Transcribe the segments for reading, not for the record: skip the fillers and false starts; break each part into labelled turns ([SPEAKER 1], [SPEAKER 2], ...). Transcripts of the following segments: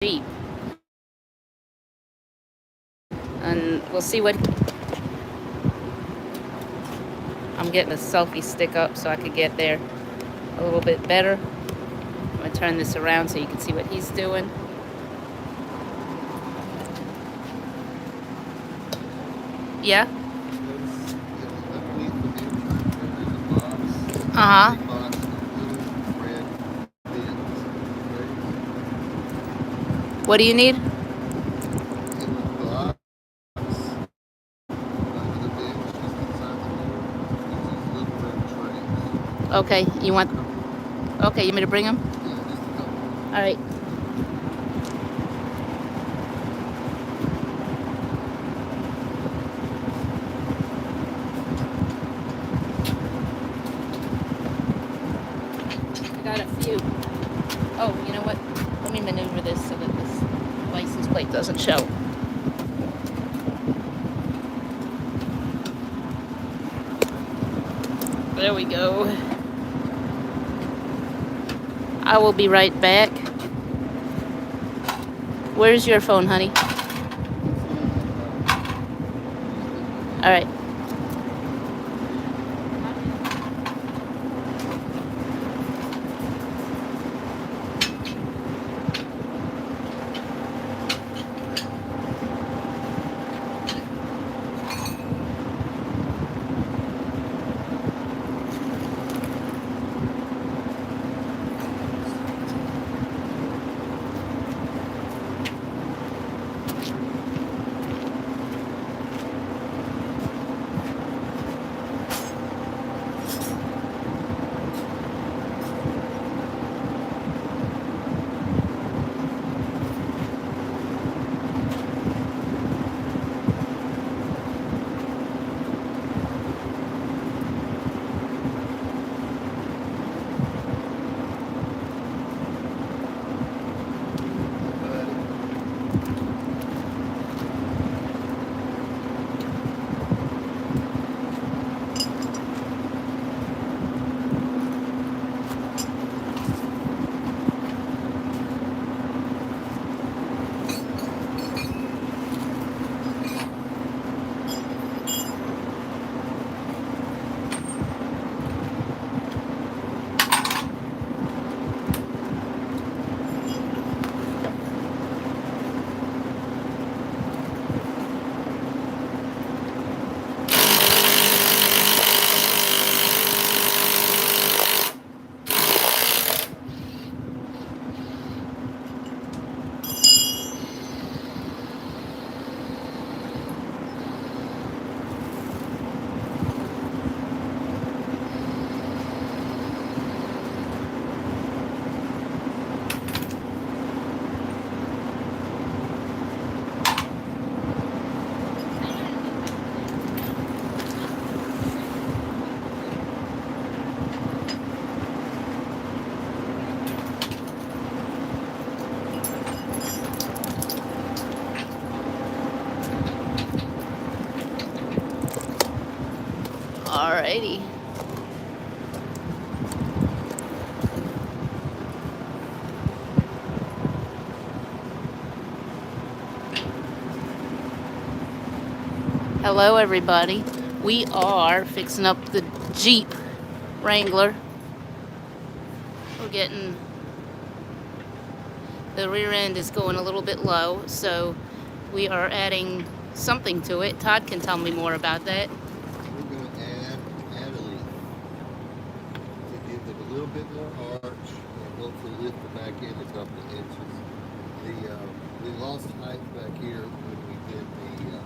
[SPEAKER 1] Jeep. And we'll see what... I'm getting a selfie stick up so I could get there a little bit better. I'm going to turn this around so you can see what he's doing. Yeah? Uh-huh. What do you need? Okay, you want... Okay, you want me to bring them? All right. I got a few. Oh, you know what? Let me maneuver this so that this license plate doesn't show. There we go. I will be right back. Where's your phone, honey? All right. Alrighty. Hello, everybody. We are fixing up the Jeep Wrangler. We're getting... The rear end is going a little bit low, so we are adding something to it. Todd can tell me more about that.
[SPEAKER 2] We're going to add a leaf to give it a little bit more arch and hopefully lift the back end a couple of inches. We lost height back here when we did the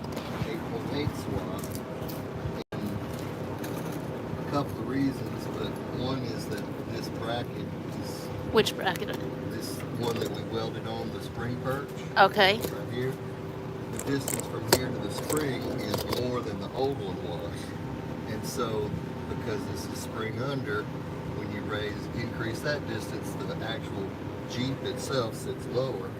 [SPEAKER 2] 8.8 swap, and a couple of reasons, but one is that this bracket is...
[SPEAKER 1] Which bracket?
[SPEAKER 2] This one that we welded on the spring perch.
[SPEAKER 1] Okay.
[SPEAKER 2] Right here. The distance from here to the spring is more than the old one was. And so, because this is spring under, when you increase that distance, the actual Jeep itself sits lower.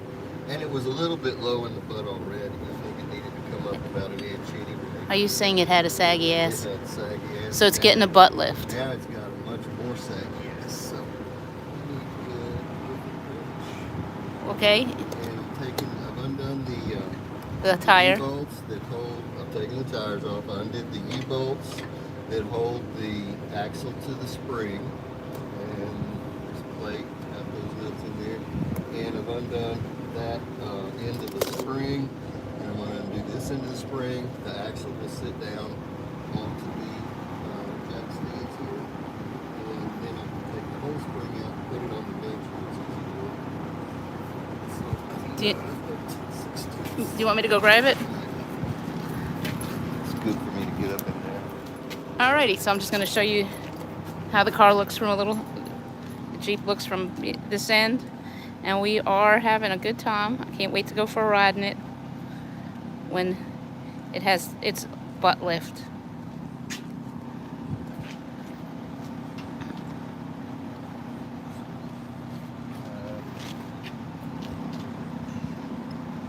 [SPEAKER 2] And it was a little bit low in the butt already. I think it needed to come up about an inch anyway.
[SPEAKER 1] Are you saying it had a saggy ass?
[SPEAKER 2] It had saggy ass.
[SPEAKER 1] So it's getting a butt lift.
[SPEAKER 2] Now it's got a much more saggy ass. So,
[SPEAKER 1] Okay.
[SPEAKER 2] and I've undone
[SPEAKER 1] The
[SPEAKER 2] the
[SPEAKER 1] tire.
[SPEAKER 2] U-bolts that hold. I've taken the tires off. I undid the U-bolts that hold the axle to the spring, and there's a plate. Got those nuts in there, and I've undone that end of the spring. And I'm going to undo this end of the spring. The axle will sit down onto the jack stands here, and then I can take the whole spring out and put it on the bench.
[SPEAKER 1] Do you want me to go grab it?
[SPEAKER 2] It's good for me to get up in there.
[SPEAKER 1] Alrighty, so I'm just going to show you how the car looks from the Jeep looks from this end. And we are having a good time. I can't wait to go for a ride in it when it has its butt lift.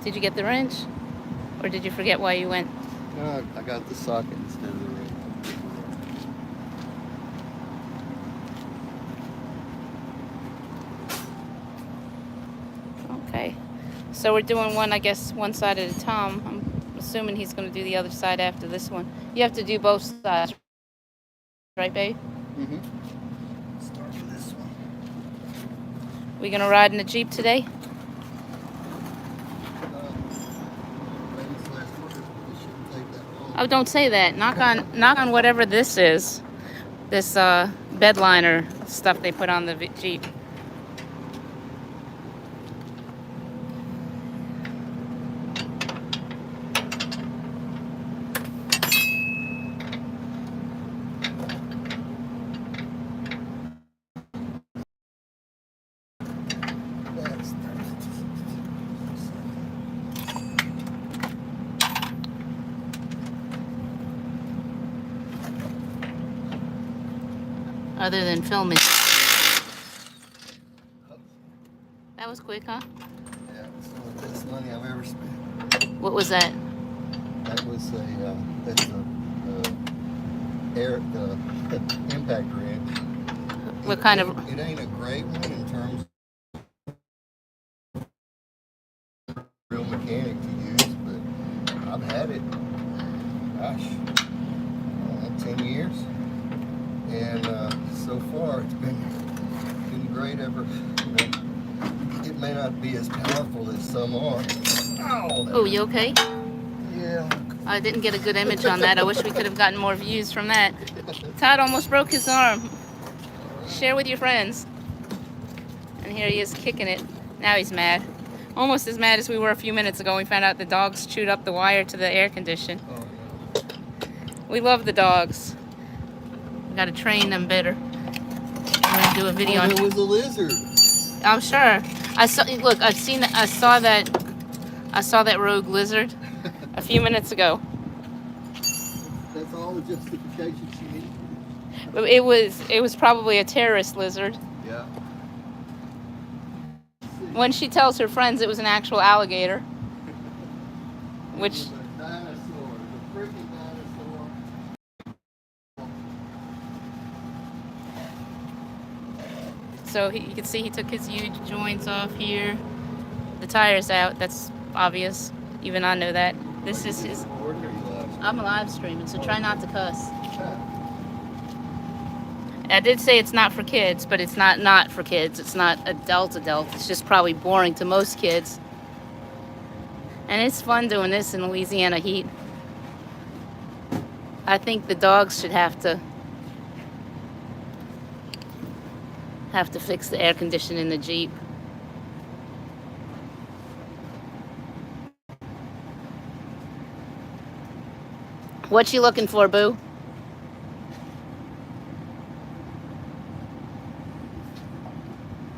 [SPEAKER 1] Did you get the wrench? Or did you forget why you went?
[SPEAKER 2] No, I got the socket instead of the ring.
[SPEAKER 1] Okay. So we're doing one, I guess, one side at a time. I'm assuming he's going to do the other side after this one. You have to do both sides, right, babe?
[SPEAKER 2] Mm-hmm. Start with this one.
[SPEAKER 1] We going to ride in the Jeep today? Oh, don't say that. Knock on whatever this is. This bed liner stuff they put on the Jeep. Other than filming. That was quick, huh?
[SPEAKER 2] Yeah, it's some of the best money I've ever spent.
[SPEAKER 1] What was that?
[SPEAKER 2] That's the impact wrench.
[SPEAKER 1] What kind of?
[SPEAKER 2] It ain't a great one in terms of real mechanic to use, but I've had it, gosh, 10 years. And so far it's been great ever. It may not be as powerful as some are.
[SPEAKER 1] Oh, you okay?
[SPEAKER 2] Yeah.
[SPEAKER 1] I didn't get a good image on that. I wish we could have gotten more views from that. Todd almost broke his arm. Share with your friends. And here he is kicking it. Now he's mad. Almost as mad as we were a few minutes ago. We found out the dogs chewed up the wire to the air condition.
[SPEAKER 2] Oh, no.
[SPEAKER 1] We love the dogs. We gotta train them better. I'm gonna do a video on.
[SPEAKER 2] It was a lizard.
[SPEAKER 1] I'm sure. I saw that rogue lizard a few minutes ago.
[SPEAKER 2] That's all the justification she needed.
[SPEAKER 1] It was probably a terrorist lizard.
[SPEAKER 2] Yeah.
[SPEAKER 1] When she tells her friends it was an actual alligator, which
[SPEAKER 2] It was a dinosaur. It was a freaking dinosaur.
[SPEAKER 1] so you can see he took his huge joints off here. The tire's out. That's obvious. Even I know that. This is his. I'm live streaming, so try not to cuss. I did say it's not for kids, but it's not for kids. It's not adult. It's just probably boring to most kids. And it's fun doing this in Louisiana heat. I think the dogs should have to fix the air conditioning in the Jeep. What you looking for, Boo?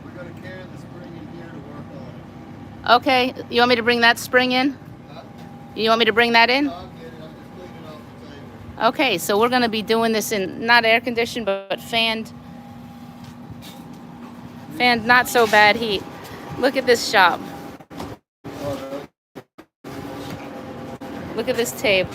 [SPEAKER 2] We're going to carry the spring in here to work on it.
[SPEAKER 1] Okay, you want me to bring that spring in?
[SPEAKER 2] Huh?
[SPEAKER 1] You want me to bring that in?
[SPEAKER 2] I'll get it. I'm just cleaning off the table.
[SPEAKER 1] Okay, so we're going to be doing this in not air conditioned, but fanned not so bad heat. Look at this shop. Look at this tape.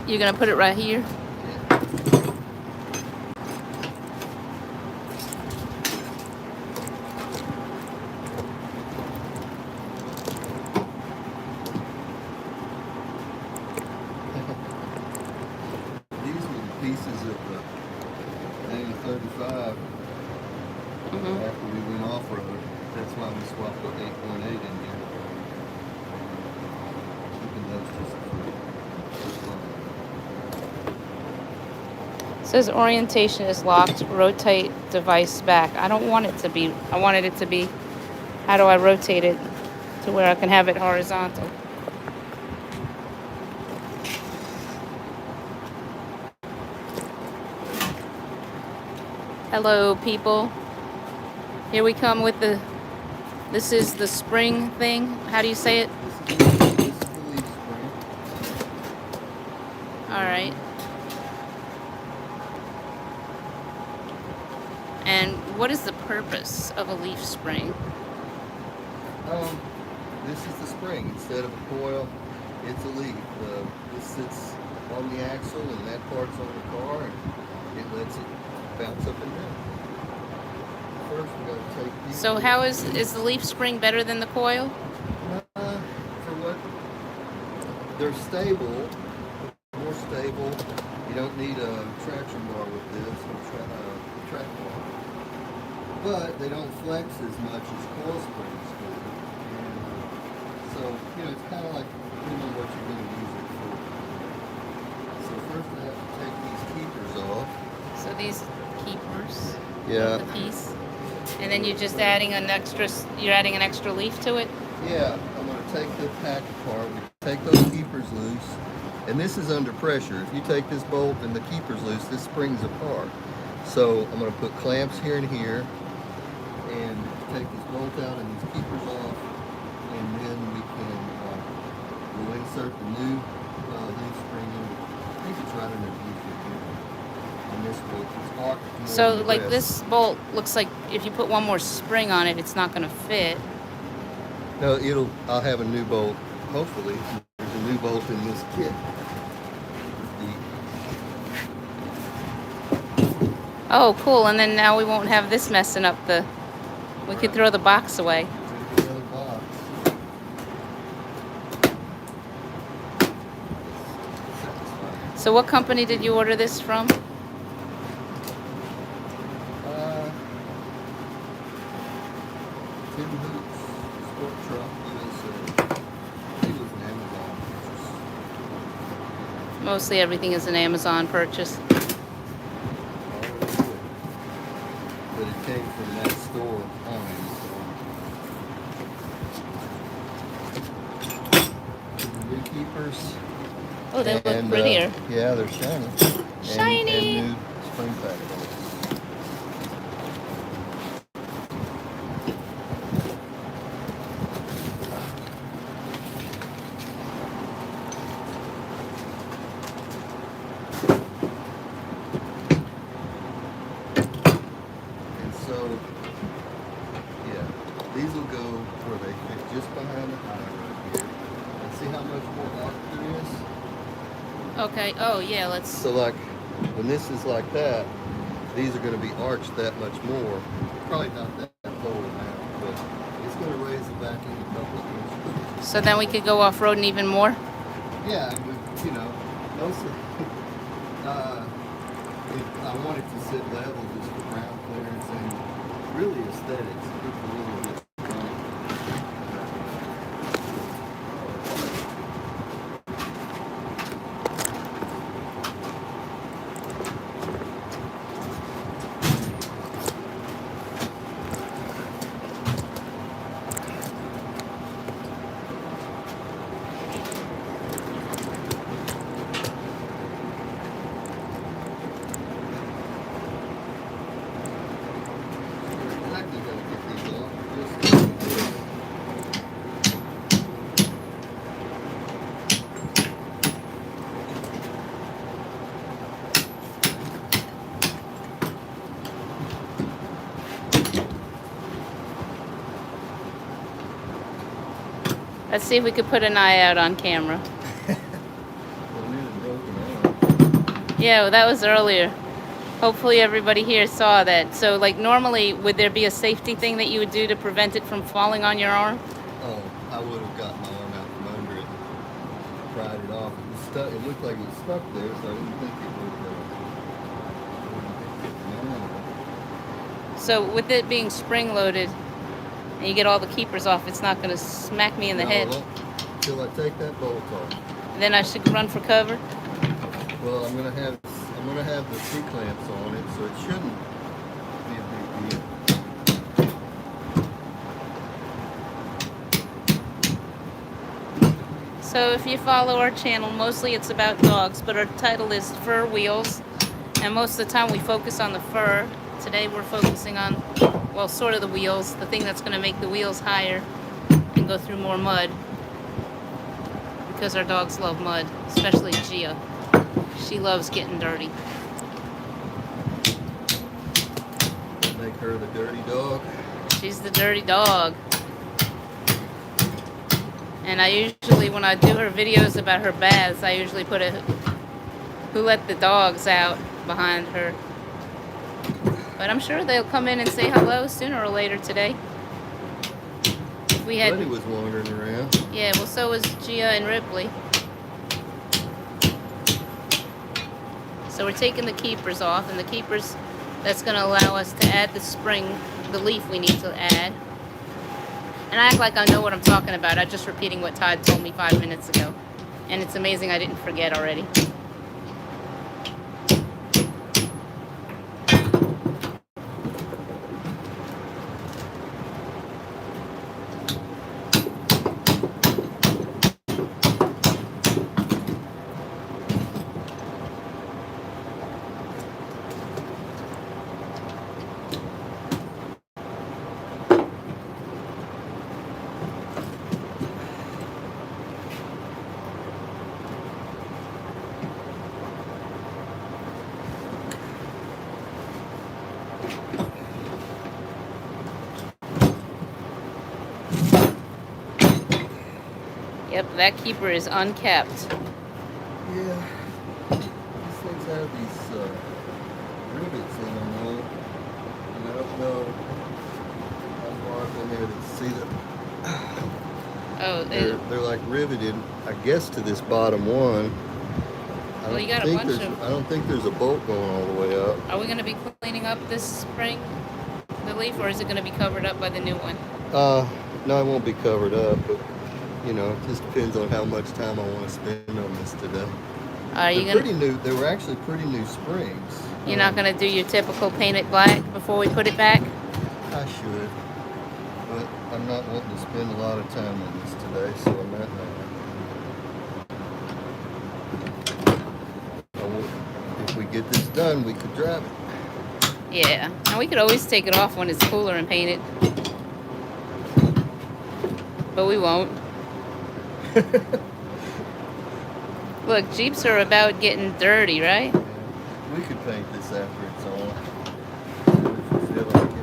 [SPEAKER 1] You're gonna put it right here?
[SPEAKER 2] These were the pieces of the 35 after we went off-road. That's why we swapped the 8.8 in here. Keeping those just
[SPEAKER 1] It says orientation is locked. Rotate device back. I don't want it to be. I wanted it to be. How do I rotate it to where I can have it horizontal? Hello, people. Here we come with the. This is the spring thing. How do you say it?
[SPEAKER 2] This is the leaf spring.
[SPEAKER 1] All right. And what is the purpose of a leaf spring?
[SPEAKER 2] This is the spring. Instead of a coil, it's a leaf. This sits on the axle and that part's on the car and it lets it bounce up and down. First we got to take these.
[SPEAKER 1] So how is the leaf spring better than the coil?
[SPEAKER 2] For what? They're stable, more stable. You don't need a traction bar with this, track bar. But they don't flex as much as coil springs do. And, so, it's kind of like depending on what you're going to use it for. So first I have to take these keepers off.
[SPEAKER 1] So these keepers.
[SPEAKER 2] Yeah.
[SPEAKER 1] The piece. And then you're just adding an extra. You're adding an extra leaf to it.
[SPEAKER 2] Yeah, I'm going to take the pack apart. We take those keepers loose, and this is under pressure. If you take this bolt and the keepers loose, this springs apart. So I'm going to put clamps here and here, and take this bolt out and these keepers off, and then we can we'll insert the new leaf spring in. I think it's right underneath it here. And this bolt is arced more
[SPEAKER 1] So
[SPEAKER 2] than the
[SPEAKER 1] like
[SPEAKER 2] rest.
[SPEAKER 1] this bolt looks like if you put one more spring on it, it's not going to fit.
[SPEAKER 2] No, I'll have a new bolt. Hopefully, there's a new bolt in this kit.
[SPEAKER 1] Oh, cool. And then now we won't have this messing up the. We could throw the box away.
[SPEAKER 2] Another box.
[SPEAKER 1] So what company did you order this from?
[SPEAKER 2] Tim Hoots Sport Truck USA. I think it was an Amazon purchase.
[SPEAKER 1] Mostly everything is an Amazon purchase.
[SPEAKER 2] But it came from that store on Amazon. The new keepers.
[SPEAKER 1] Oh, they look prettier.
[SPEAKER 2] Yeah, they're shiny.
[SPEAKER 1] Shiny.
[SPEAKER 2] And new spring pack. These will go where they fit just behind the tire right here. And see how much more arc there is?
[SPEAKER 1] Okay. Oh, yeah. Let's.
[SPEAKER 2] So like, when this is like that, these are going to be arched that much more. Probably not that whole amount, but it's going to raise the back end a couple of inches.
[SPEAKER 1] So then we could go off-roading even more?
[SPEAKER 2] Yeah, but, most of I want it to sit level just for ground clearance and really aesthetics. It looks a little bit fun.
[SPEAKER 1] Let's see if we could put an eye out on camera.
[SPEAKER 2] Well, we had a broken arm.
[SPEAKER 1] Yeah, well, that was earlier. Hopefully everybody here saw that. So, like, normally, would there be a safety thing that you would do to prevent it from falling on your arm?
[SPEAKER 2] Oh, I would have gotten my arm out from under it and pried it off. It was stuck. It looked like it was stuck there, so I didn't think it would.
[SPEAKER 1] So, with it being spring-loaded, and you get all the keepers off, it's not going to smack me in the head.
[SPEAKER 2] Till I take that bolt off.
[SPEAKER 1] Then I should run for cover.
[SPEAKER 2] Well, I'm gonna have the C-clamps on it, so it shouldn't be a big deal.
[SPEAKER 1] So if you follow our channel, mostly it's about dogs, but our title is Fur Wheels, and most of the time we focus on the fur. Today we're focusing on, well, sort of the wheels, the thing that's going to make the wheels higher and go through more mud, because our dogs love mud, especially Gia. She loves getting dirty.
[SPEAKER 2] Make her the dirty dog.
[SPEAKER 1] She's the dirty dog. And I usually, when I do her videos about her baths, I usually put a "Who let the dogs out" behind her. But I'm sure they'll come in and say hello sooner or later today. If we had,
[SPEAKER 2] Buddy was wandering around.
[SPEAKER 1] Yeah, well, so was Gia and Ripley. So we're taking the keepers off, and the keepers, that's going to allow us to add the spring, the leaf we need to add. And I act like I know what I'm talking about. I'm just repeating what Todd told me 5 minutes ago. And it's amazing I didn't forget already. Yep, that keeper is unkept.
[SPEAKER 2] Yeah. These things have these rivets in them, though. And I don't know how far up in there to see them.
[SPEAKER 1] Oh,
[SPEAKER 2] They're like riveted, I guess, to this bottom one.
[SPEAKER 1] Well, you got a bunch of...
[SPEAKER 2] I don't think there's a bolt going all the way up.
[SPEAKER 1] Are we going to be cleaning up this spring, the leaf, or is it going to be covered up by the new one?
[SPEAKER 2] No, it won't be covered up, but you know, it just depends on how much time I want to spend on this today.
[SPEAKER 1] Are you
[SPEAKER 2] They're pretty new. They were actually pretty new springs.
[SPEAKER 1] You're not going to do your typical paint it black before we put it back?
[SPEAKER 2] I should, but I'm not wanting to spend a lot of time on this today, so I'm not. If we get this done, we could drive it.
[SPEAKER 1] Yeah, and we could always take it off when it's cooler and paint it. But we won't. Look, Jeeps are about getting dirty, right?
[SPEAKER 2] Yeah. We could paint this after it's on. If you feel like it.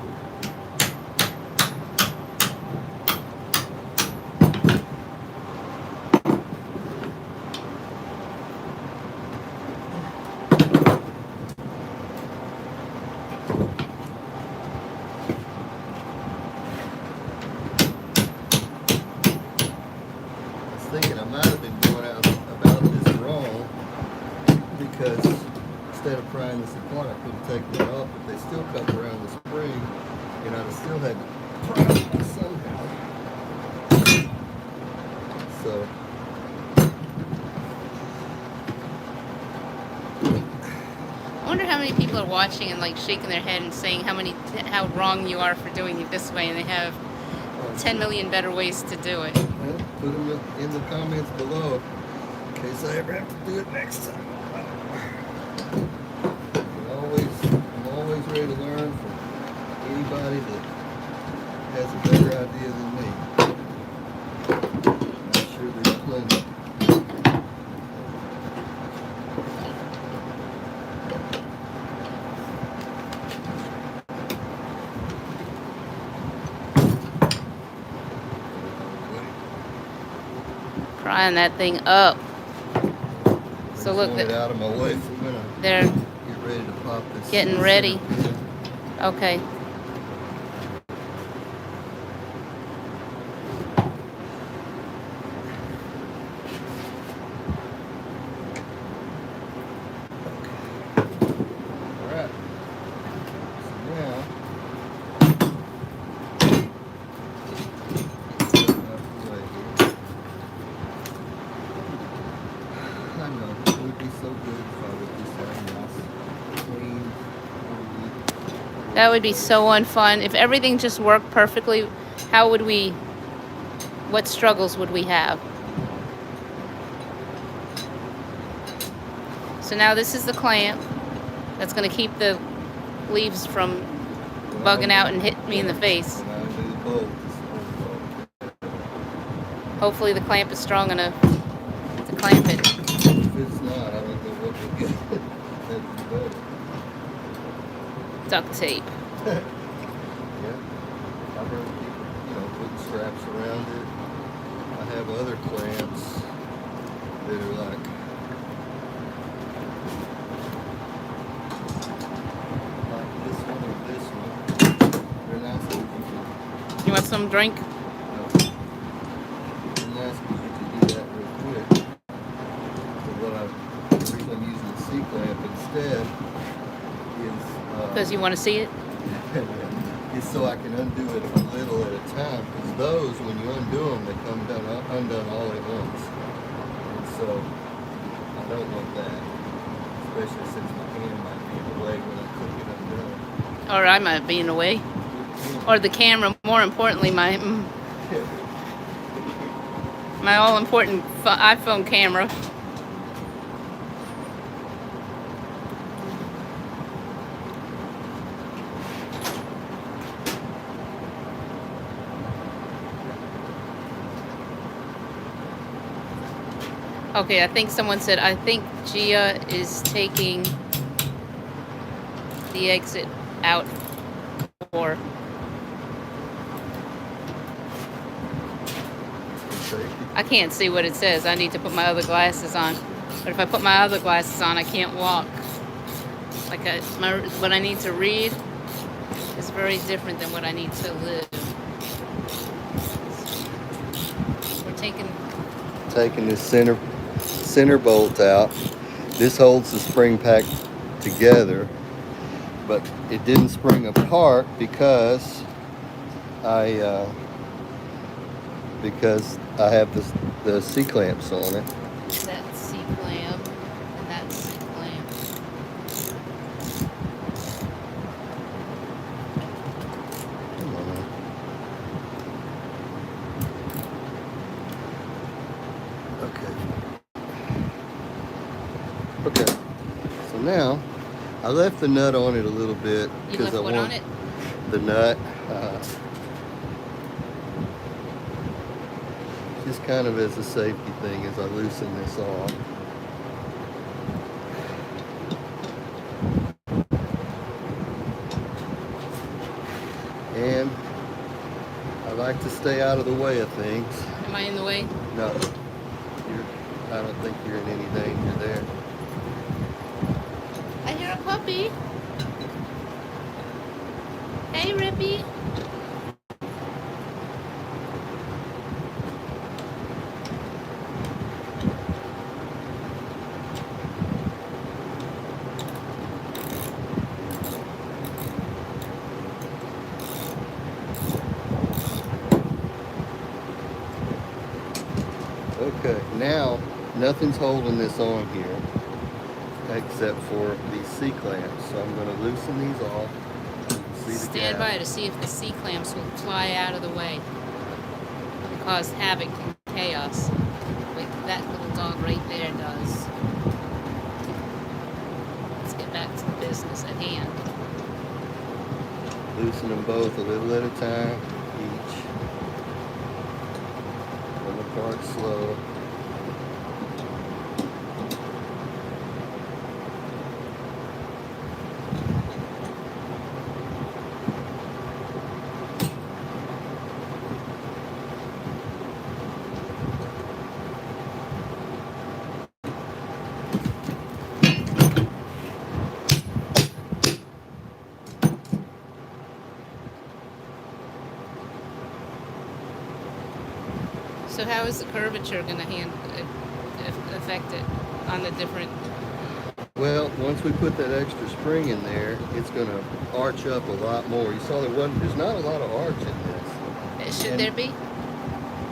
[SPEAKER 2] Thinking I might have been going out about this wrong, because instead of prying this apart, I could have taken it off, but they still come around the spring, and I'd have still had to pry it somehow. So
[SPEAKER 1] I wonder how many people are watching and like shaking their head and saying how wrong you are for doing it this way, and they have 10 million better ways to do it.
[SPEAKER 2] well, put them in the comments below in case I ever have to do it next time. I'm always ready to learn from anybody that has a better idea than me. I'm sure there's plenty.
[SPEAKER 1] Prying that thing up. So look,
[SPEAKER 2] It out of my way for a minute.
[SPEAKER 1] They're
[SPEAKER 2] Get ready to pop this.
[SPEAKER 1] getting ready.
[SPEAKER 2] Center pin.
[SPEAKER 1] Okay.
[SPEAKER 2] Alright. So now, I know, it would be so good if I would just have a nice, clean, orderly
[SPEAKER 1] That would be
[SPEAKER 2] workspace.
[SPEAKER 1] so unfun. If everything just worked perfectly, how would we, what struggles would we have? So now this is the clamp that's going to keep the leaves from bugging out and hit me in the face.
[SPEAKER 2] When I undo the bolt, this whole bolt.
[SPEAKER 1] Hopefully the clamp is strong enough to clamp it.
[SPEAKER 2] If it's not, I don't know what we'll get. That'd be better.
[SPEAKER 1] Duct tape.
[SPEAKER 2] Yeah. I've heard people, putting straps around it. I have other clamps that are like this one or this one. They're nice because
[SPEAKER 1] You want some drink?
[SPEAKER 2] they're nice because you can do that real quick. So the reason I'm using the C-clamp instead is
[SPEAKER 1] Because you want to see it?
[SPEAKER 2] is so I can undo it a little at a time, because those, when you undo them, they come undone all at once. And so I don't want that, especially since my hand might be in the way when I cook it undone.
[SPEAKER 1] Or I might be in the way. Or the camera, more importantly, my all-important iPhone camera. Okay, I think someone said, I think Gia is taking the exit out for. I can't see what it says. I need to put my other glasses on. But if I put my other glasses on, I can't walk. Like what I need to read is very different than what I need to live. We're
[SPEAKER 2] Taking this center bolt out. This holds the spring pack together, but it didn't spring apart because I have the C clamps on it.
[SPEAKER 1] that C clamp and that C clamp.
[SPEAKER 2] Come on. Okay. So now I left the nut on it a little bit
[SPEAKER 1] You
[SPEAKER 2] because
[SPEAKER 1] left
[SPEAKER 2] I
[SPEAKER 1] what
[SPEAKER 2] want
[SPEAKER 1] on it?
[SPEAKER 2] the nut. Just kind of as a safety thing as I loosen this off. And I like to stay out of the way of things.
[SPEAKER 1] Am I in the way?
[SPEAKER 2] No, I don't think you're in any danger there.
[SPEAKER 1] I hear a puppy. Hey, Rippy.
[SPEAKER 2] Okay, now nothing's holding this on here except for these C clamps. So I'm going to loosen these off. See the
[SPEAKER 1] Stand
[SPEAKER 2] gap.
[SPEAKER 1] by to see if the C clamps will fly out of the way and cause havoc and chaos, like that little dog right there does. Let's get back to the business at hand.
[SPEAKER 2] Loosen them both a little at a time, each. Pull apart slow.
[SPEAKER 1] So how is the curvature going to affect it on the different?
[SPEAKER 2] Well, once we put that extra spring in there, it's going to arch up a lot more. You saw there's not a lot of arch in this.
[SPEAKER 1] Should there be?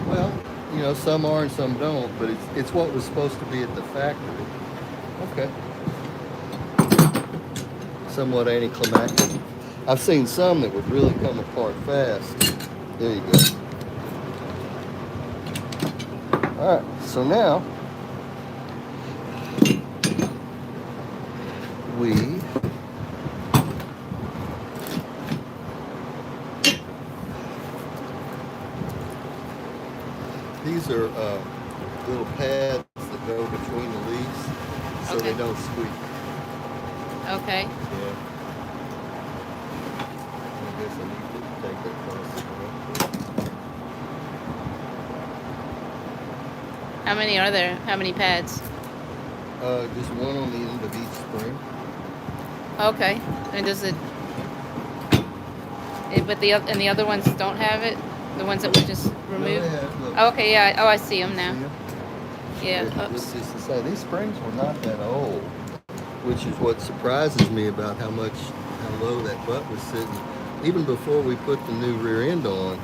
[SPEAKER 2] Well, you know, some are and some don't, but it's what was supposed to be at the factory. Okay. Somewhat anticlimactic. I've seen some that would really come apart fast. There you go. Alright, so now these are little pads that go between the leaves so they don't squeak.
[SPEAKER 1] Okay.
[SPEAKER 2] Yeah. I guess I need to take that across.
[SPEAKER 1] How many are there? How many pads?
[SPEAKER 2] Just one on the end of each spring.
[SPEAKER 1] Okay. And does it? But the other ones don't have it. The ones that we just removed.
[SPEAKER 2] No,
[SPEAKER 1] okay. Yeah. Oh, I see them now. Yeah.
[SPEAKER 2] This is to say, these springs were not that old, which is what surprises me about how low that butt was sitting. Even before we put the new rear end on,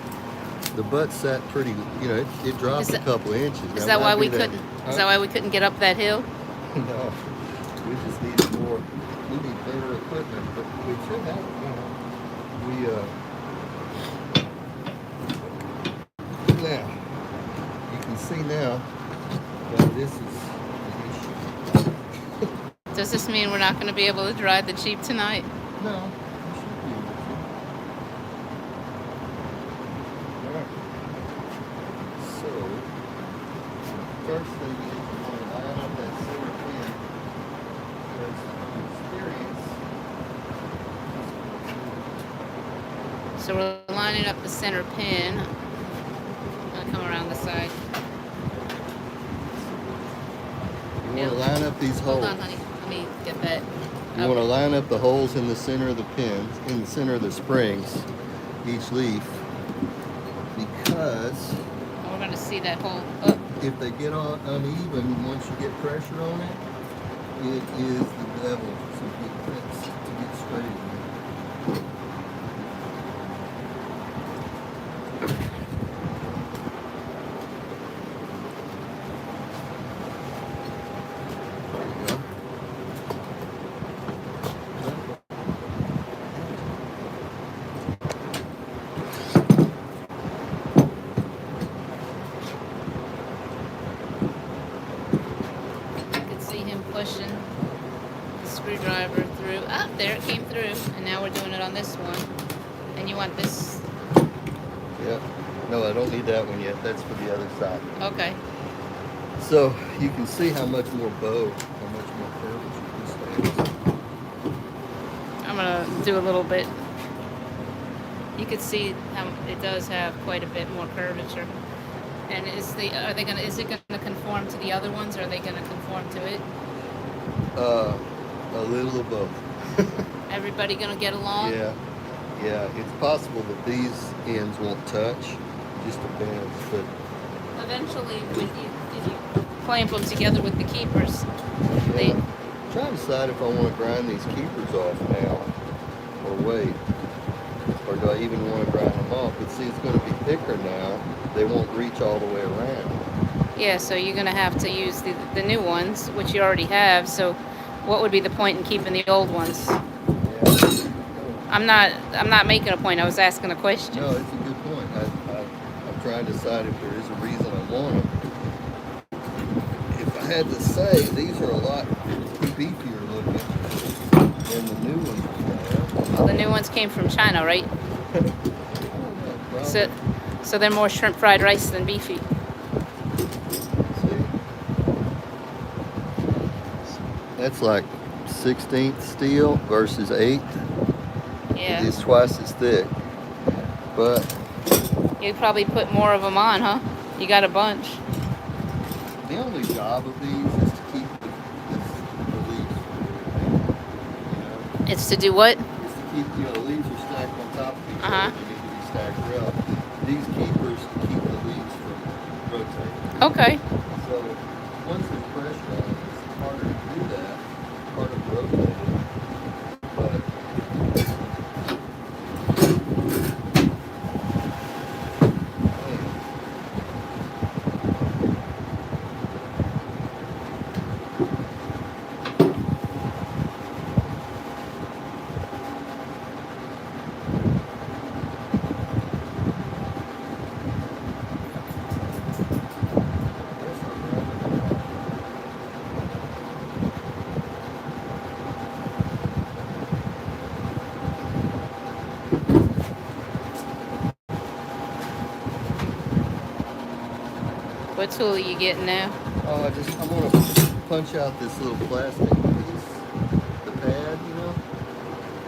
[SPEAKER 2] the butt sat pretty. You know, it dropped a couple inches.
[SPEAKER 1] Is that why we couldn't? Is that why we couldn't get up that hill?
[SPEAKER 2] No, we just need more. We need better equipment, but we should have. Now you can see now that this is an issue.
[SPEAKER 1] Does this mean we're not going to be able to drive the Jeep tonight?
[SPEAKER 2] No, we should be able to. All right. So first thing is we want to line up that center pin because experience.
[SPEAKER 1] So we're lining up the center pin. I'll come around the side.
[SPEAKER 2] You want to line up these holes.
[SPEAKER 1] Hold on, honey. Let me get that.
[SPEAKER 2] You want to line up the holes in the center of the pins, in the center of the springs, each leaf, because
[SPEAKER 1] we're going to see that hole.
[SPEAKER 2] If they get uneven, once you get pressure on it, it is the devil to get straight.
[SPEAKER 1] Pushing the screwdriver through. Ah, there it came through. And now we're doing it on this one. And you want this?
[SPEAKER 2] Yeah. No, I don't need that one yet. That's for the other side.
[SPEAKER 1] Okay.
[SPEAKER 2] So you can see how much more bow, how much more curvature this thing is.
[SPEAKER 1] I'm gonna do a little bit. You can see how it does have quite a bit more curvature. And is it gonna conform to the other ones, or are they gonna conform to it?
[SPEAKER 2] A little of both.
[SPEAKER 1] Everybody gonna get along?
[SPEAKER 2] Yeah. It's possible that these ends won't touch. Just depends. But
[SPEAKER 1] eventually, if you clamp them together with the keepers,
[SPEAKER 2] I'm trying to decide if I want to grind these keepers off now, or wait, or do I even want to grind them off? But see, it's going to be thicker now. They won't reach all the way around.
[SPEAKER 1] Yeah, so you're going to have to use the new ones, which you already have. So what would be the point in keeping the old ones?
[SPEAKER 2] Yeah.
[SPEAKER 1] I'm not making a point. I was asking a question.
[SPEAKER 2] No, it's a good point. I'm trying to decide if there is a reason I want them. If I had to say, these are a lot beefier looking than the new ones.
[SPEAKER 1] Well, the new ones came from China, right? So they're more shrimp fried rice than beefy.
[SPEAKER 2] That's like 16th steel versus 8th.
[SPEAKER 1] Yeah.
[SPEAKER 2] It's twice as thick. But
[SPEAKER 1] you probably put more of them on, huh? You got a bunch.
[SPEAKER 2] The only job of these is to keep the leaves.
[SPEAKER 1] It's to do what?
[SPEAKER 2] It's to keep, the leaves are stacked on top of each other.
[SPEAKER 1] Uh-huh.
[SPEAKER 2] They need to be stacked up. These keepers keep the leaves from rotating.
[SPEAKER 1] Okay.
[SPEAKER 2] So once there's pressure on it, it's harder to do that, harder to rotate it. But
[SPEAKER 1] What tool are you getting now?
[SPEAKER 2] I'm gonna punch out this little plastic piece, the pad,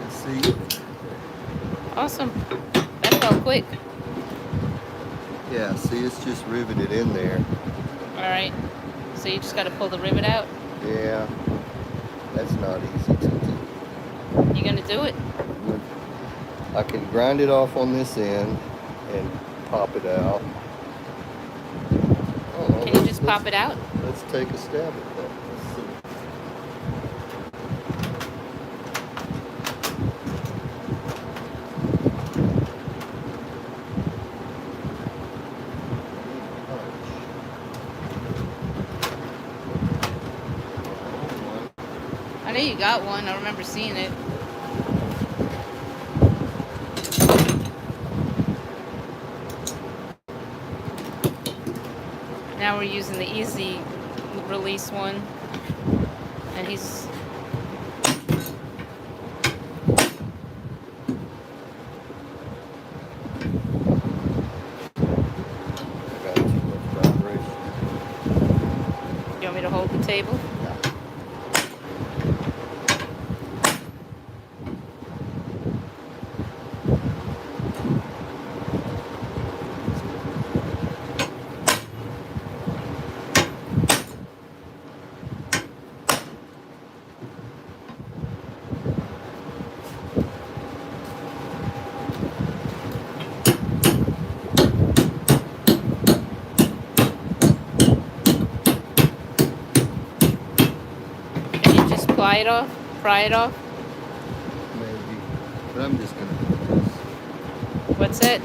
[SPEAKER 2] and see.
[SPEAKER 1] Awesome. That felt quick.
[SPEAKER 2] Yeah, see, it's just riveted in there.
[SPEAKER 1] All right. So you just got to pull the rivet out.
[SPEAKER 2] Yeah, that's not easy to do.
[SPEAKER 1] You gonna do it?
[SPEAKER 2] I can grind it off on this end and pop it out.
[SPEAKER 1] Can you just pop it out?
[SPEAKER 2] Let's take a stab at that. Let's see.
[SPEAKER 1] I know you got one. I remember seeing it. Now we're using the easy release one. And he's...
[SPEAKER 2] I got too much vibration.
[SPEAKER 1] You want me to hold the table? Pry it off?
[SPEAKER 2] Maybe. But I'm just gonna do this.
[SPEAKER 1] What's it?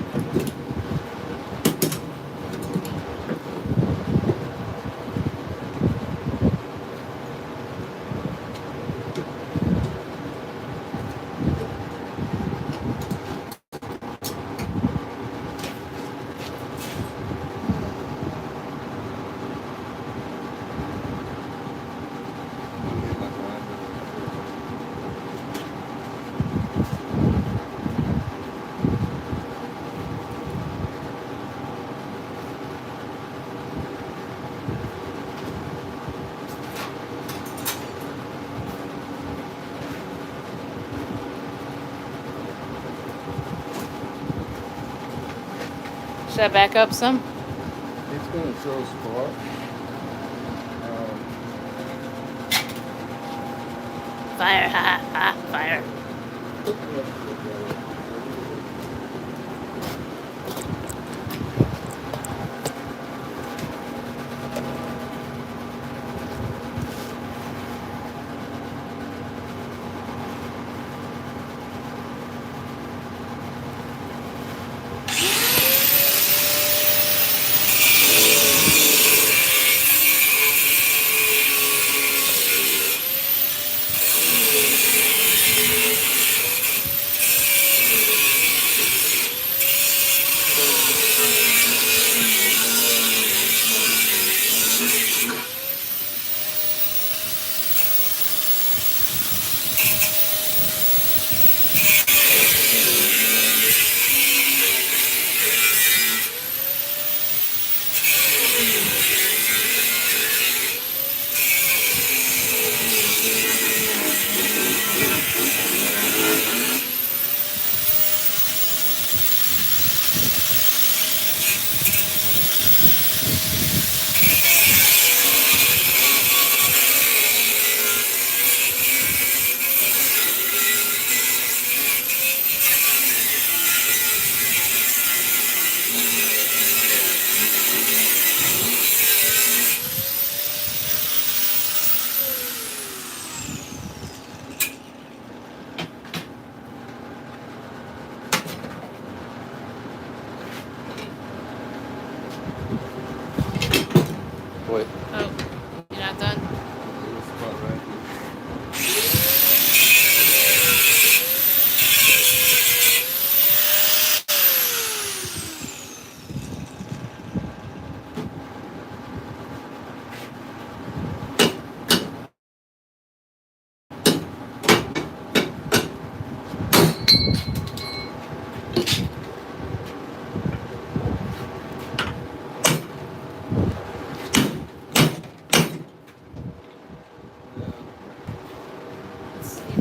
[SPEAKER 1] Should I back up some?
[SPEAKER 2] It's gonna throw spark.
[SPEAKER 1] Fire, ha ha, fire. You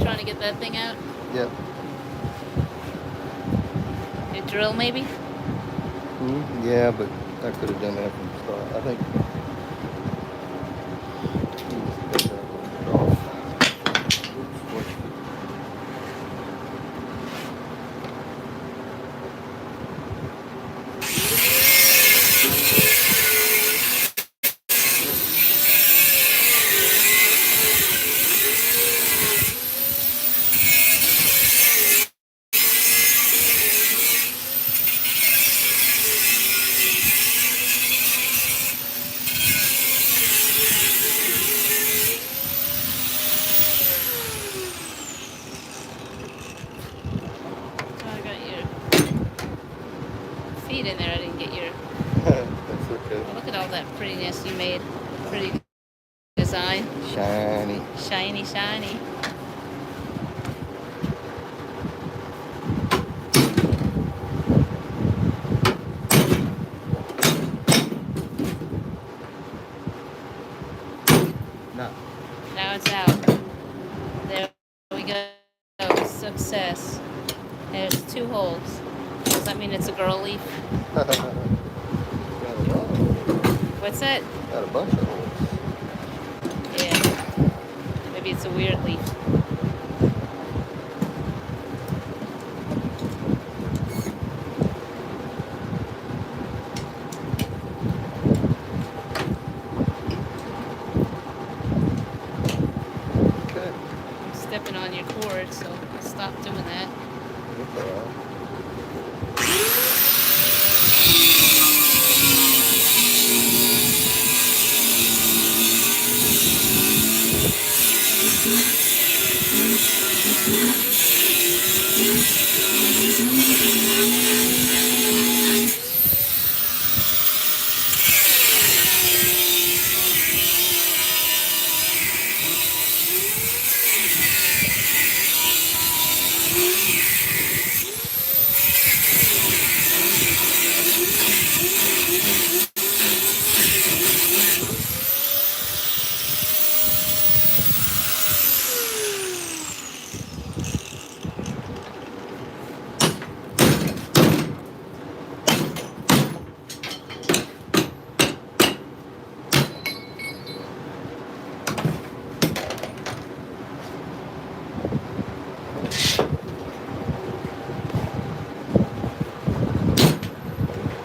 [SPEAKER 1] trying to get that thing out?
[SPEAKER 2] Yep.
[SPEAKER 1] A drill, maybe?
[SPEAKER 2] Yeah, but I could have done that from the start. I think.
[SPEAKER 1] Feet in there. I didn't get your.
[SPEAKER 2] That's okay.
[SPEAKER 1] Well, look at all that prettiness you made. Pretty design.
[SPEAKER 2] Shiny.
[SPEAKER 1] Shiny, shiny.
[SPEAKER 2] No.
[SPEAKER 1] Now it's out. There we go. Success. There's 2 holes. Does that mean it's a girl leaf?
[SPEAKER 2] Got a lot of holes.
[SPEAKER 1] What's that?
[SPEAKER 2] Got a bunch of holes.
[SPEAKER 1] Yeah. Maybe it's a weird leaf.
[SPEAKER 2] Okay.
[SPEAKER 1] I'm stepping on your cord, so I'll stop doing that.
[SPEAKER 2] That's all right.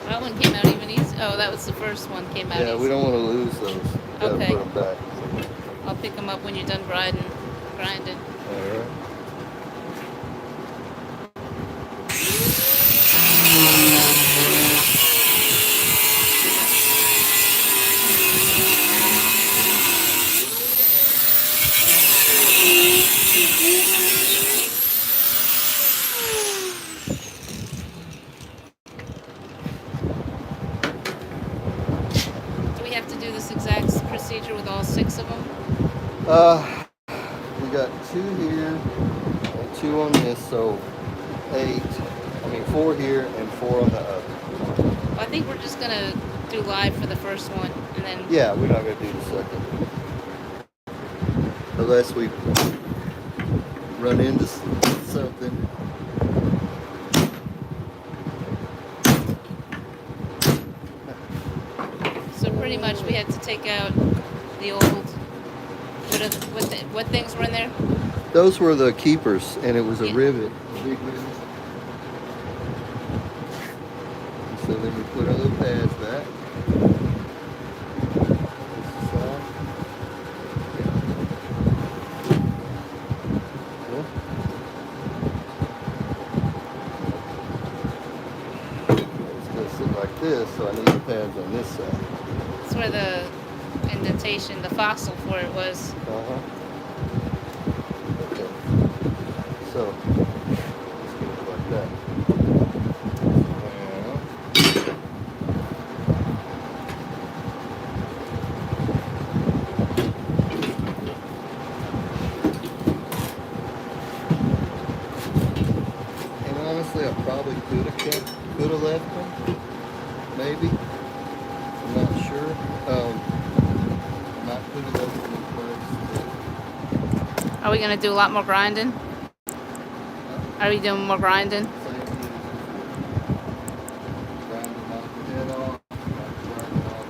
[SPEAKER 1] That one came out even easy. Oh, that was the first one. Came out
[SPEAKER 2] Yeah,
[SPEAKER 1] easy.
[SPEAKER 2] we don't want to lose those. Gotta
[SPEAKER 1] Okay.
[SPEAKER 2] put them back.
[SPEAKER 1] I'll pick them up when you're done grinding.
[SPEAKER 2] All right.
[SPEAKER 1] Do we have to do this exact procedure with all 6 of them?
[SPEAKER 2] We got 2 here and 2 on this, so 4 here and 4 on the other.
[SPEAKER 1] Well, I think we're just gonna do live for the first one, and then
[SPEAKER 2] Yeah, we're not gonna do the second. Unless we run into something.
[SPEAKER 1] so pretty much we had to take out the old. What things were in there?
[SPEAKER 2] Those were the keepers, and it was a
[SPEAKER 1] Yeah.
[SPEAKER 2] rivet, a big rivet. So then we put our little pads back. This side. Yeah. It's gonna sit like this, so I need the pads on this side.
[SPEAKER 1] That's where the indentation, the fossil for it was.
[SPEAKER 2] Uh-huh. Okay. So, let's get it like that. And honestly, I probably could Could have left them, maybe. I'm not sure. Might put it over in place.
[SPEAKER 1] Are we gonna do a lot more grinding? Are we doing more grinding?
[SPEAKER 2] Same thing as before. Grind it, knock the head off. Grind it off.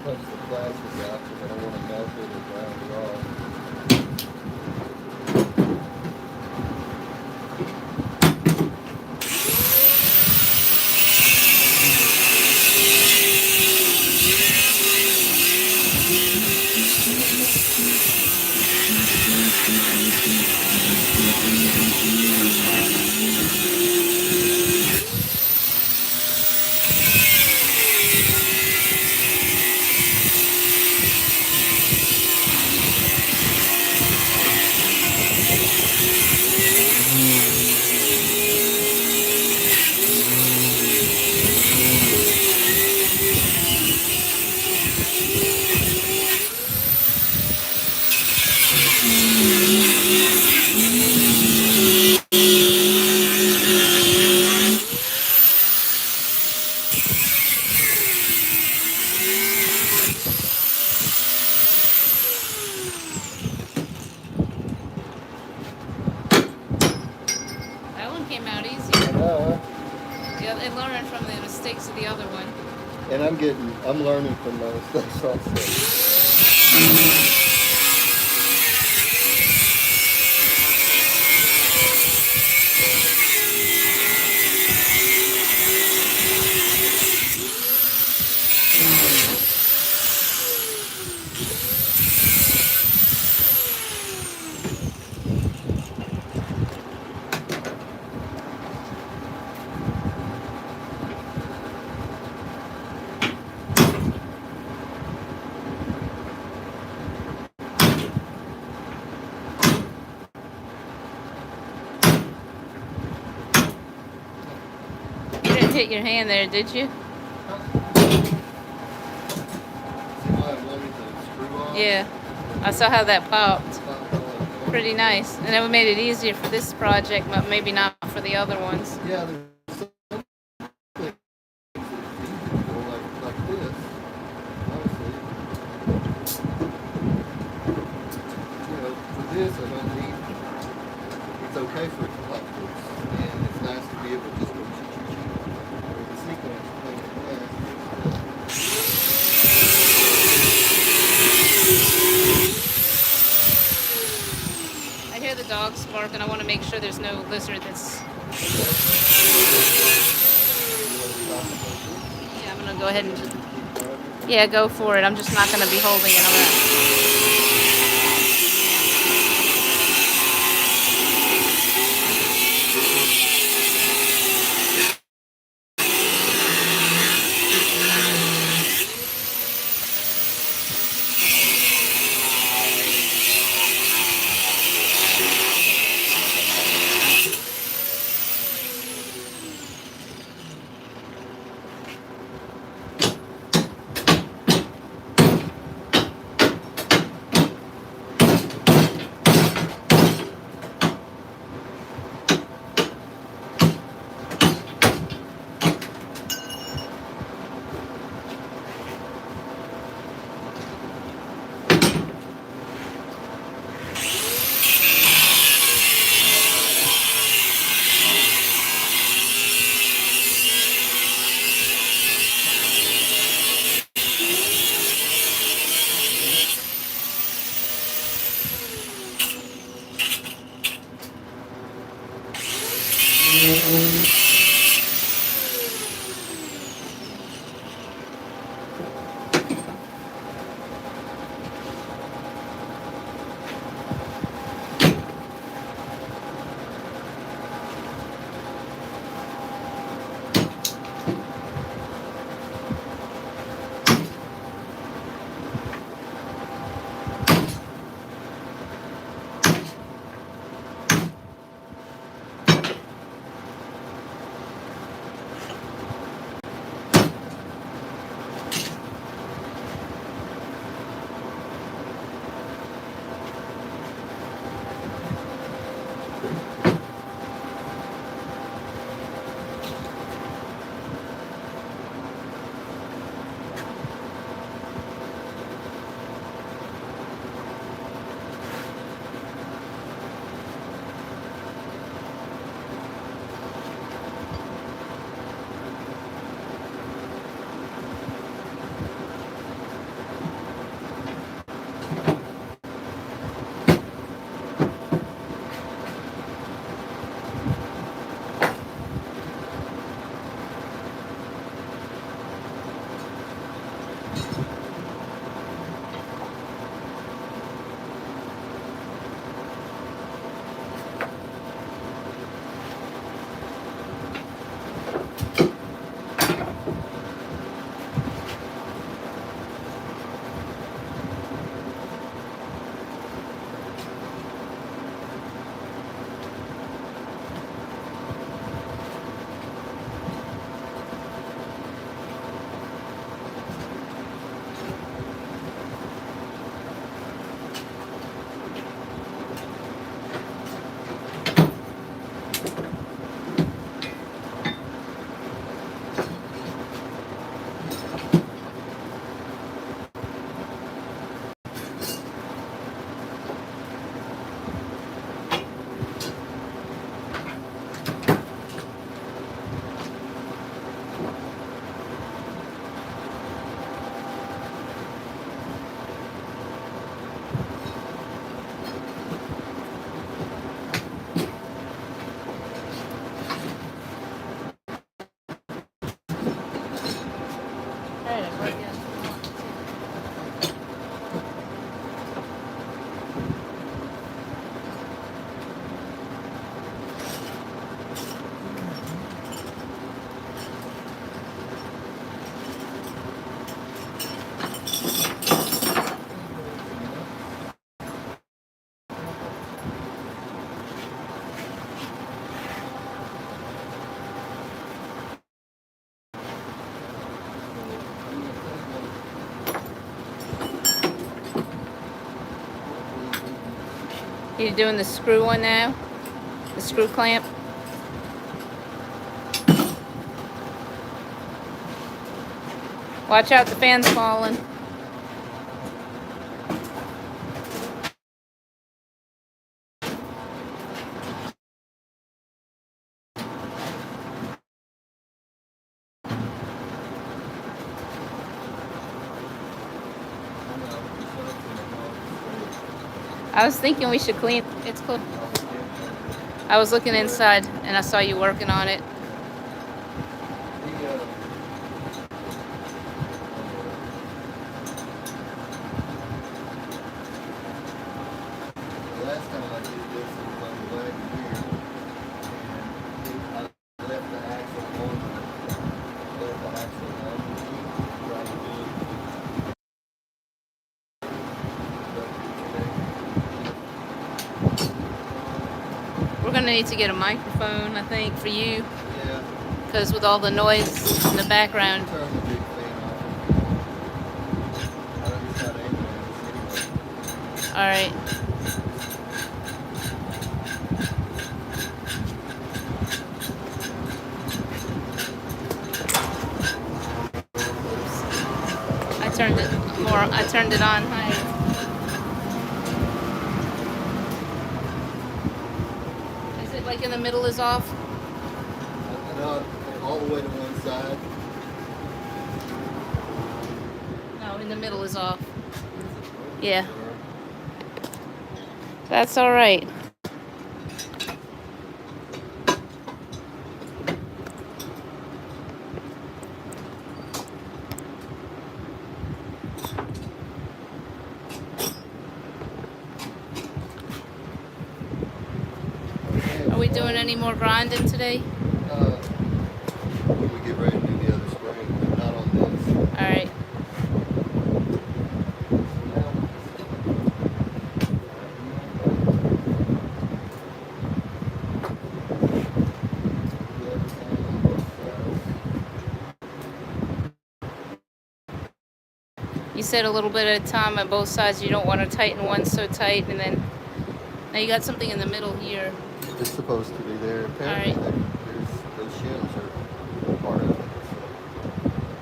[SPEAKER 2] Punch the plastic out because I don't want to melt it or grind it off.
[SPEAKER 1] That one came out easy. It learned from the mistakes of the other one.
[SPEAKER 2] And I'm learning from those. That's also.
[SPEAKER 1] You didn't hit your hand there, did you?
[SPEAKER 2] See why I wanted the screw off?
[SPEAKER 1] Yeah. I saw how that popped. Pretty nice. And it made it easier for this project, but maybe not for the other ones.
[SPEAKER 2] Yeah, there's some things that it's easy for, like this. Honestly, for this I don't need. It's okay for it to pop loose, and it's nice to be able to just go with the sequence thing like
[SPEAKER 1] I hear the dogs bark, and I want to make sure there's no lizard that's... Yeah, I'm going to go ahead and... Yeah, go for it. I'm just not going to be holding it. I'm going to... You're doing the screw one now? The screw clamp? Watch out, the fan's falling. I was thinking we should clean. It's cool. I was looking inside and I saw you working on it.
[SPEAKER 2] Last time I did this, it was on the wagon here, and I left the axle on right
[SPEAKER 1] We're gonna need to get a microphone, I think, for you,
[SPEAKER 2] Yeah.
[SPEAKER 1] because with all the noise in the background.
[SPEAKER 2] Turn the big fan off. I don't use that anyway.
[SPEAKER 1] All right. I turned it on higher. Is it like in the middle is off?
[SPEAKER 2] No, all the way to one side.
[SPEAKER 1] No, in the middle is off. Yeah. That's all right. Are we doing any more grinding today?
[SPEAKER 2] When we get ready to do the other spring, but not on this.
[SPEAKER 1] All right. You said a little bit at a time on both sides. You don't want to tighten one so tight, and then now you got something in the middle here.
[SPEAKER 2] It's supposed to be there. Apparently,
[SPEAKER 1] All right.
[SPEAKER 2] those shims are part of it.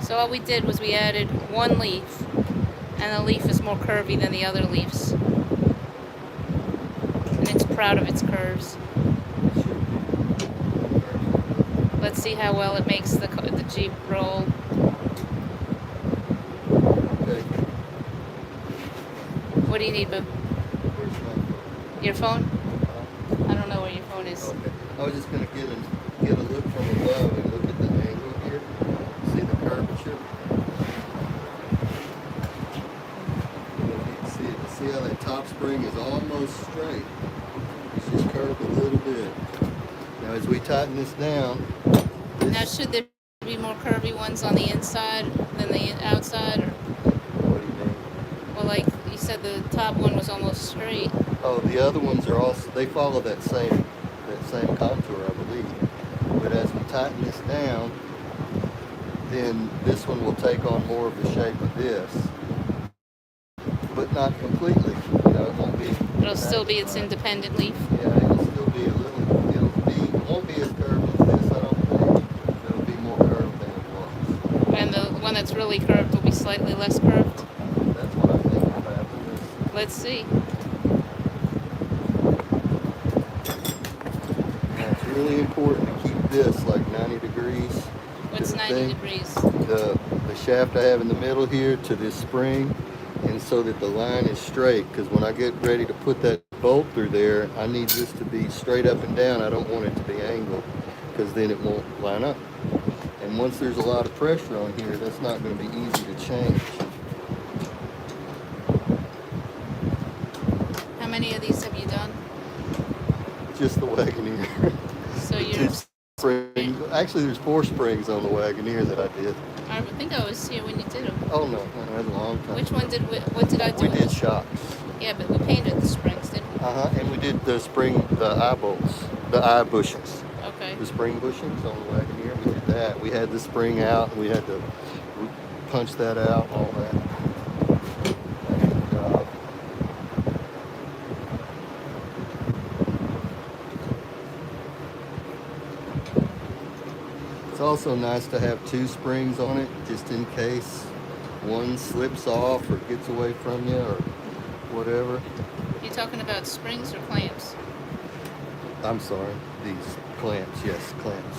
[SPEAKER 1] So all we did was we added one leaf, and the leaf is more curvy than the other leaves, and it's proud of its curves. Let's see how well it makes the Jeep roll.
[SPEAKER 2] Okay.
[SPEAKER 1] What do you need, boo?
[SPEAKER 2] Where's my phone?
[SPEAKER 1] Your phone? I don't know where your phone is.
[SPEAKER 2] Okay. I was just gonna get a look from above and look at the angle here. See the curvature. See it. See how that top spring is almost straight. It's just curved a little bit. Now as we tighten this down.
[SPEAKER 1] Now should there be more curvy ones on the inside than the outside? Or?
[SPEAKER 2] What do you mean?
[SPEAKER 1] Well, like you said, the top one was almost straight.
[SPEAKER 2] Oh, the other ones are also, they follow that same contour, I believe. But as we tighten this down, then this one will take on more of the shape of this, but not completely. You know, it won't be.
[SPEAKER 1] It'll still be its independent leaf.
[SPEAKER 2] Yeah, it'll still be a little. It won't be as curved as this, I don't think. It'll be more curved than it was.
[SPEAKER 1] And the one that's really curved will be slightly less curved.
[SPEAKER 2] That's what I think will happen.
[SPEAKER 1] Let's see.
[SPEAKER 2] It's really important to keep this like 90 degrees.
[SPEAKER 1] What's 90 degrees?
[SPEAKER 2] The shaft I have in the middle here to this spring, and so that the line is straight, because when I get ready to put that bolt through there, I need this to be straight up and down. I don't want it to be angled, because then it won't line up. And once there's a lot of pressure on here, that's not going to be easy to change.
[SPEAKER 1] How many of these have you done?
[SPEAKER 2] Just the Wagoneer.
[SPEAKER 1] So you're...
[SPEAKER 2] Spring. Actually, there's 4 springs on the Wagoneer that I did.
[SPEAKER 1] I think I was here when you did them.
[SPEAKER 2] Oh no, that was a long time.
[SPEAKER 1] Which one did we, what did I do?
[SPEAKER 2] We did shocks.
[SPEAKER 1] Yeah, but we painted the springs, didn't we?
[SPEAKER 2] And we did the eye bolts, the eye bushings.
[SPEAKER 1] Okay.
[SPEAKER 2] The spring bushings on the Wagoneer, we did that. We had the spring out, and we had to punch that out, all that. It's also nice to have two springs on it, just in case one slips off or gets away from you or whatever.
[SPEAKER 1] You talking about springs or clamps?
[SPEAKER 2] I'm sorry, these clamps, yes, clamps.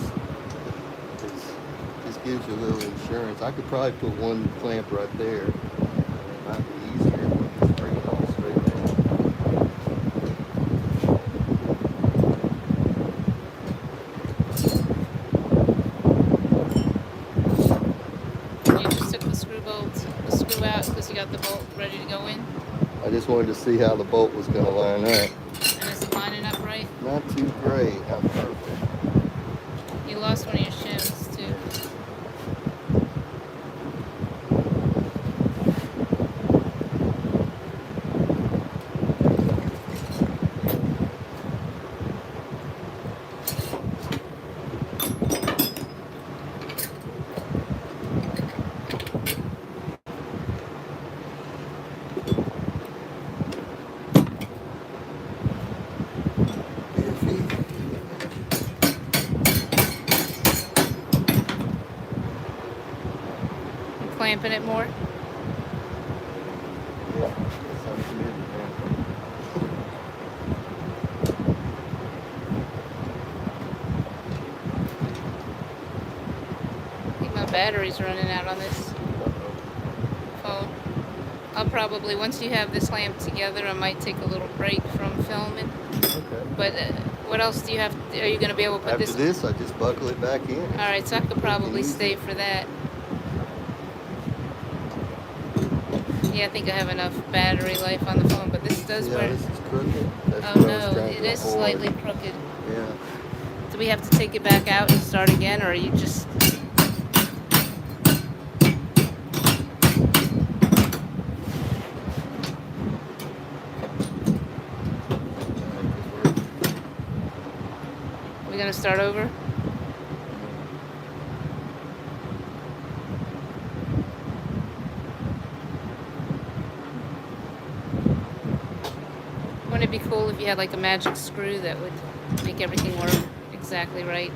[SPEAKER 2] Just gives you a little insurance. I could probably put one clamp right there. It might be easier than just bring it all straight down.
[SPEAKER 1] You just took the screw out because you got the bolt ready to go in?
[SPEAKER 2] I just wanted to see how the bolt was going to line up.
[SPEAKER 1] And is it lining up right?
[SPEAKER 2] Not too great, not perfect.
[SPEAKER 1] You lost one of your shims too. Clamping it more?
[SPEAKER 2] Yeah, that sounds good, man.
[SPEAKER 1] I think my battery's running out on this phone. I'll probably, once you have this lamp together, I might take a little break from filming.
[SPEAKER 2] Okay.
[SPEAKER 1] But what else do you have? Are you going to be able to put
[SPEAKER 2] After this, I just buckle it back in.
[SPEAKER 1] Alright, so I could probably stay for that. Yeah, I think I have enough battery life on the phone, but this does
[SPEAKER 2] Yeah,
[SPEAKER 1] work.
[SPEAKER 2] this is crooked. That's
[SPEAKER 1] Oh
[SPEAKER 2] what I was
[SPEAKER 1] no,
[SPEAKER 2] trying
[SPEAKER 1] it
[SPEAKER 2] to
[SPEAKER 1] is
[SPEAKER 2] avoid.
[SPEAKER 1] slightly crooked.
[SPEAKER 2] Yeah.
[SPEAKER 1] Do we have to take it back out and start again, or are you just... Are we going to start over? Wouldn't it be cool if you had like a magic screw that would make everything work exactly right?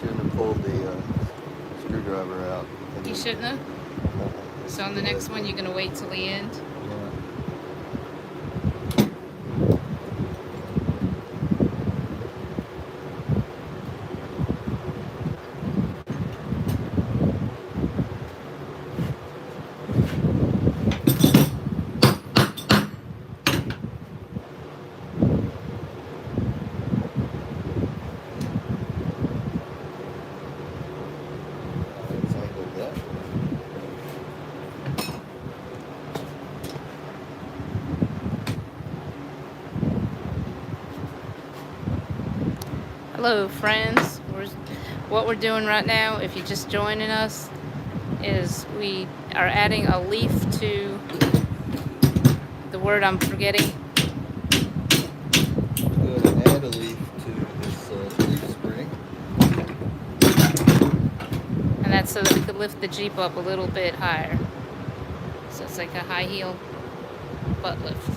[SPEAKER 2] Shouldn't have pulled the screwdriver out.
[SPEAKER 1] You shouldn't have? So on the next one, you're going to wait till the end?
[SPEAKER 2] Yeah. Let's angle that.
[SPEAKER 1] Hello, friends. What we're doing right now, if you're just joining us, is we are adding a leaf to the word I'm forgetting.
[SPEAKER 2] We're going to add a leaf to this leaf spring.
[SPEAKER 1] And that's so that we could lift the Jeep up a little bit higher. So it's like a high heel butt lift.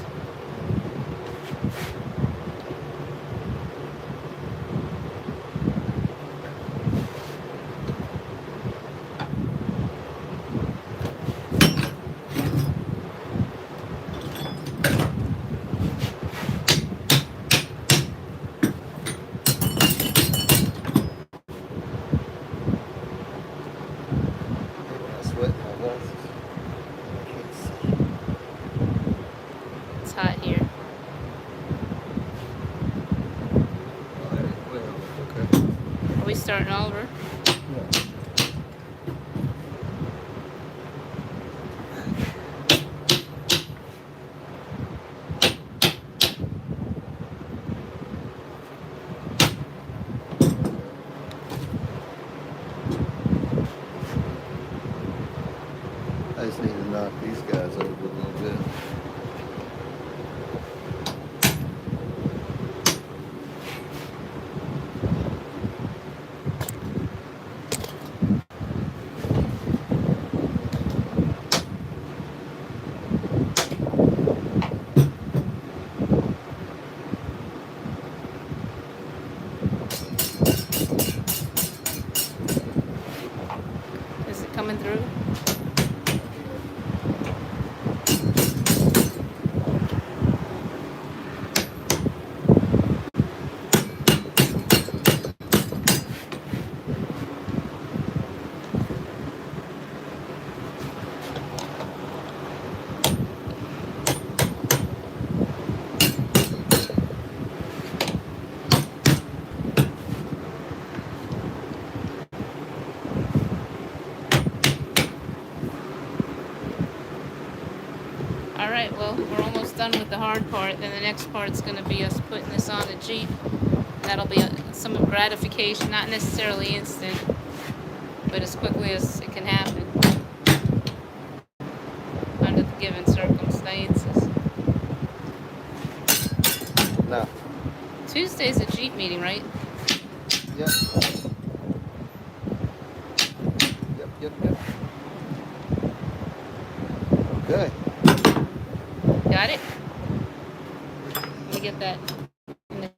[SPEAKER 1] starting over.
[SPEAKER 2] Yeah. I just need to knock these guys over a little bit.
[SPEAKER 1] Is it coming through? Alright, well, we're almost done with the hard part. Then the next part's going to be us putting this on the Jeep. That'll be some gratification, not necessarily instant, but as quickly as it can happen under the given circumstances.
[SPEAKER 2] Now.
[SPEAKER 1] Tuesday's a Jeep meeting, right?
[SPEAKER 2] Yep. Yep. Okay.
[SPEAKER 1] Got it? Let me get that in the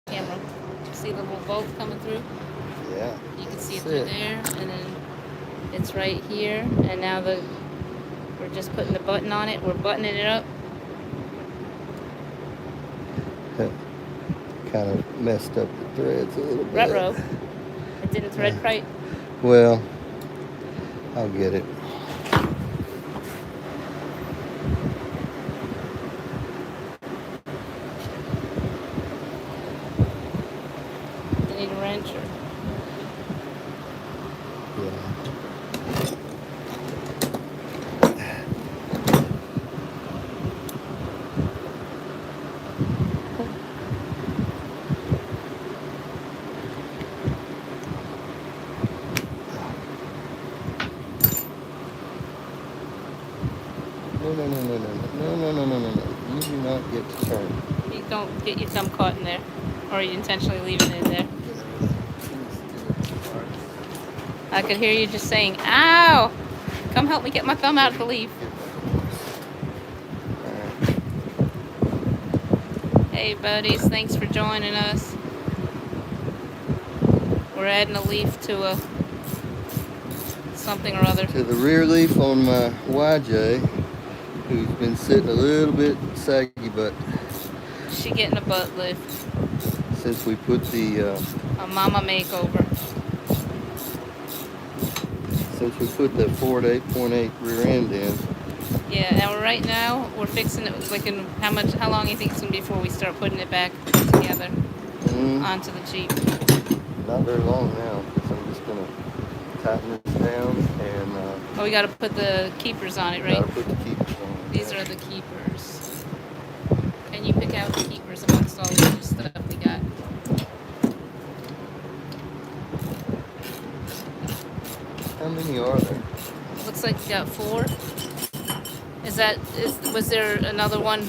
[SPEAKER 1] camera. See the little bolt coming through?
[SPEAKER 2] Yeah.
[SPEAKER 1] You can see it through there, and then it's right here. And now we're just putting the button on it. We're buttoning it up.
[SPEAKER 2] Kind of messed up the threads a little bit.
[SPEAKER 1] Retro. It didn't thread right.
[SPEAKER 2] Well, I'll get it.
[SPEAKER 1] You need a wrench or...
[SPEAKER 2] Yeah. No. You do not get to turn.
[SPEAKER 1] You don't get your thumb caught in there, or are you intentionally leaving it in there? I could hear you just saying, ow! Come help me get my thumb out of the leaf. Hey buddies, thanks for joining us. We're adding a leaf to a something or other.
[SPEAKER 2] To the rear leaf on my YJ, who's been sitting a little bit saggy butt.
[SPEAKER 1] She getting a butt lift.
[SPEAKER 2] Since we put the
[SPEAKER 1] A mama makeover.
[SPEAKER 2] since we put the 4 to 8.8 rear end in.
[SPEAKER 1] Yeah, now right now we're fixing it. Like, in how long do you think it's gonna be before we start putting it back together onto the Jeep?
[SPEAKER 2] Not very long now, because I'm just gonna tighten this down and.
[SPEAKER 1] Oh, we gotta put the keepers on it, right?
[SPEAKER 2] Gotta put the keepers on.
[SPEAKER 1] These are the keepers. Can you pick out the keepers amongst all the stuff we got?
[SPEAKER 2] How many are there?
[SPEAKER 1] Looks like you got 4. Was there another one,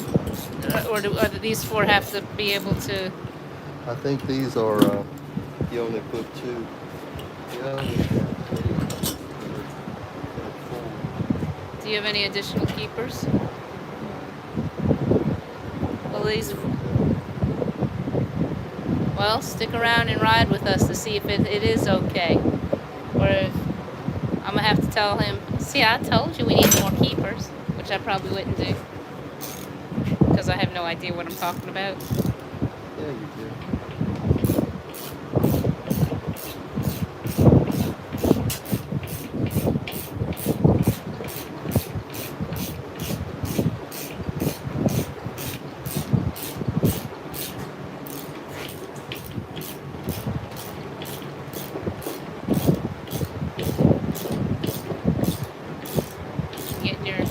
[SPEAKER 1] or do these 4 have to be able to?
[SPEAKER 2] I think these are. You only put 2.
[SPEAKER 1] Do you have any additional keepers? Well, stick around and ride with us to see if it is okay. Or if I'm going to have to tell him, see, I told you we need more keepers, which I probably wouldn't do. Because I have no idea what I'm talking about.
[SPEAKER 2] Yeah, you do.
[SPEAKER 1] getting your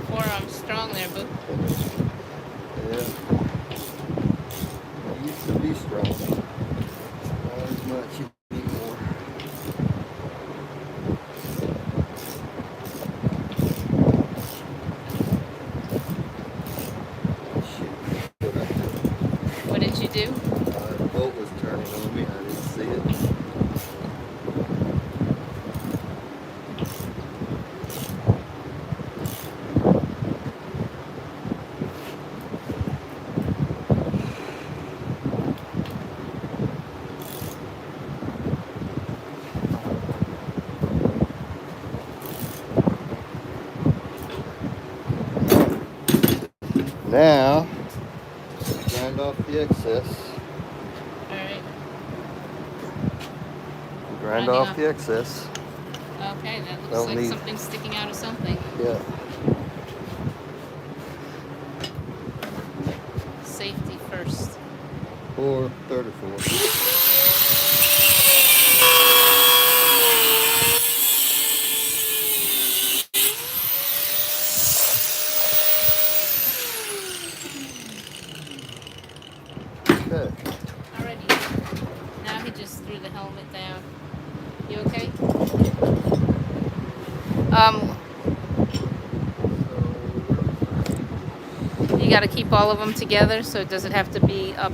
[SPEAKER 1] forearm strong there, boo.
[SPEAKER 2] Yeah. I used to be strong. Not as much anymore. Shoot.
[SPEAKER 1] What did you do?
[SPEAKER 2] The bolt was turning on me. I didn't see it. Now, grind off the excess.
[SPEAKER 1] Alright.
[SPEAKER 2] Grind
[SPEAKER 1] Grinding
[SPEAKER 2] off
[SPEAKER 1] off.
[SPEAKER 2] the excess.
[SPEAKER 1] Okay, that looks
[SPEAKER 2] Don't
[SPEAKER 1] like
[SPEAKER 2] need-
[SPEAKER 1] something sticking out of something.
[SPEAKER 2] Yeah.
[SPEAKER 1] Safety first.
[SPEAKER 2] Or third or fourth. Okay.
[SPEAKER 1] Alrighty. Now he just threw the helmet down. You okay? You got to keep all of them together, so does it have to be up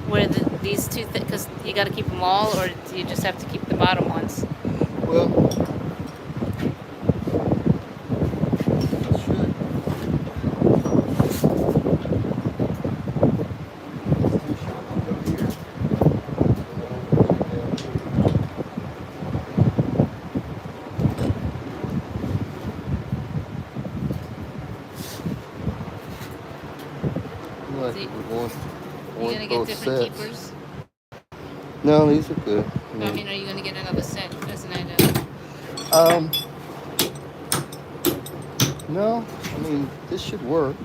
[SPEAKER 1] where these two, because you got to keep them all, or do you just have to keep the bottom ones?
[SPEAKER 2] Well, it should. Like
[SPEAKER 1] See,
[SPEAKER 2] it would want
[SPEAKER 1] You're gonna get
[SPEAKER 2] both
[SPEAKER 1] different
[SPEAKER 2] sets.
[SPEAKER 1] keepers?
[SPEAKER 2] No, these are good.
[SPEAKER 1] I mean, are you gonna get another set? Doesn't it?
[SPEAKER 2] No, I mean, this should work.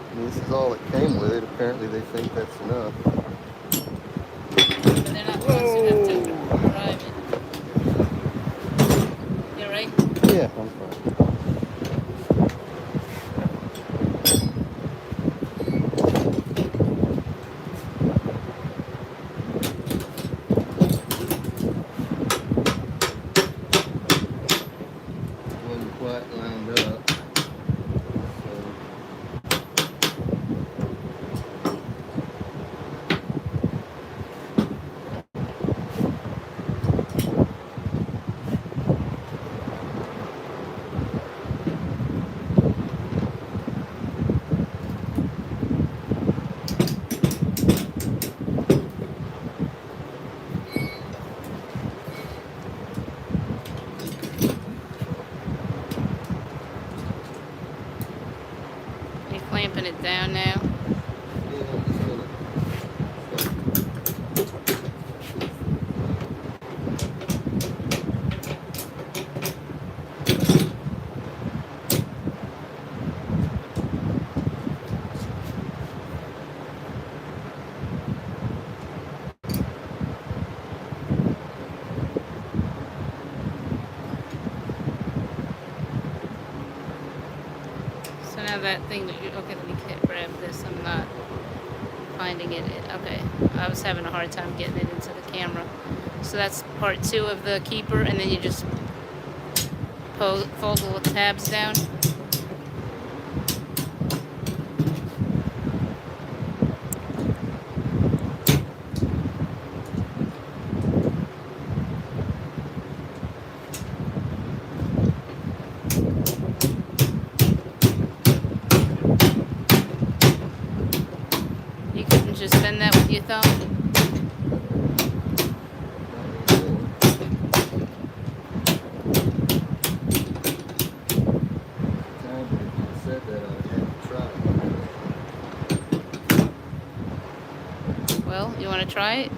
[SPEAKER 2] I mean, this is all it came with it. Apparently they think that's enough.
[SPEAKER 1] But they're not the ones who have to drive it. You alright?
[SPEAKER 2] Yeah, I'm fine. Wasn't quite lined up.
[SPEAKER 1] Are you clamping it down now? So now that thing that you, okay, let me grab this. I'm not finding it. Okay, I was having a hard time getting it into the camera. So that's part 2 of the keeper, and then you just fold the little tabs down. You couldn't just bend that with your thumb? Well, you want to try it?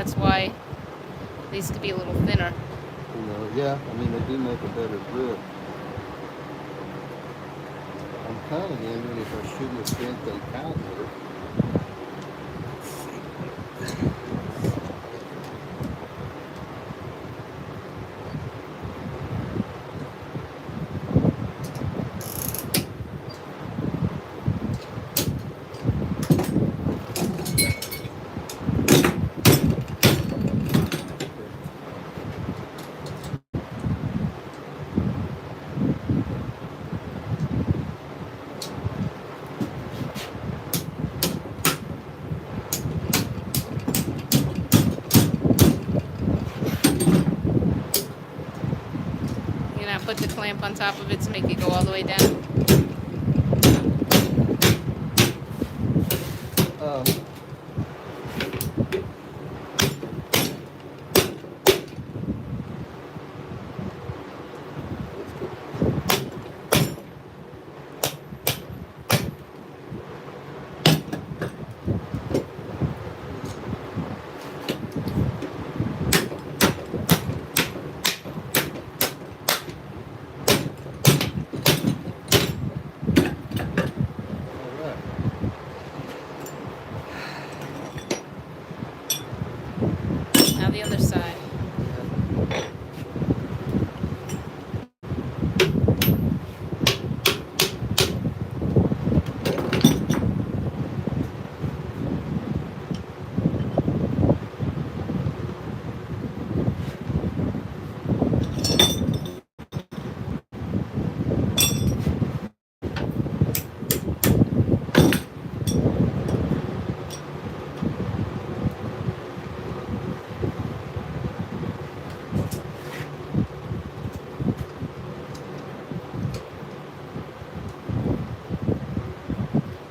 [SPEAKER 1] that's why these could be a little thinner.
[SPEAKER 2] You know, yeah, I mean, they do make a better grip. I'm kind of wondering if I shouldn't have bent them outward.
[SPEAKER 1] You know, put the clamp on top of it to make it go all the way down.
[SPEAKER 2] Um,
[SPEAKER 1] Now the other side.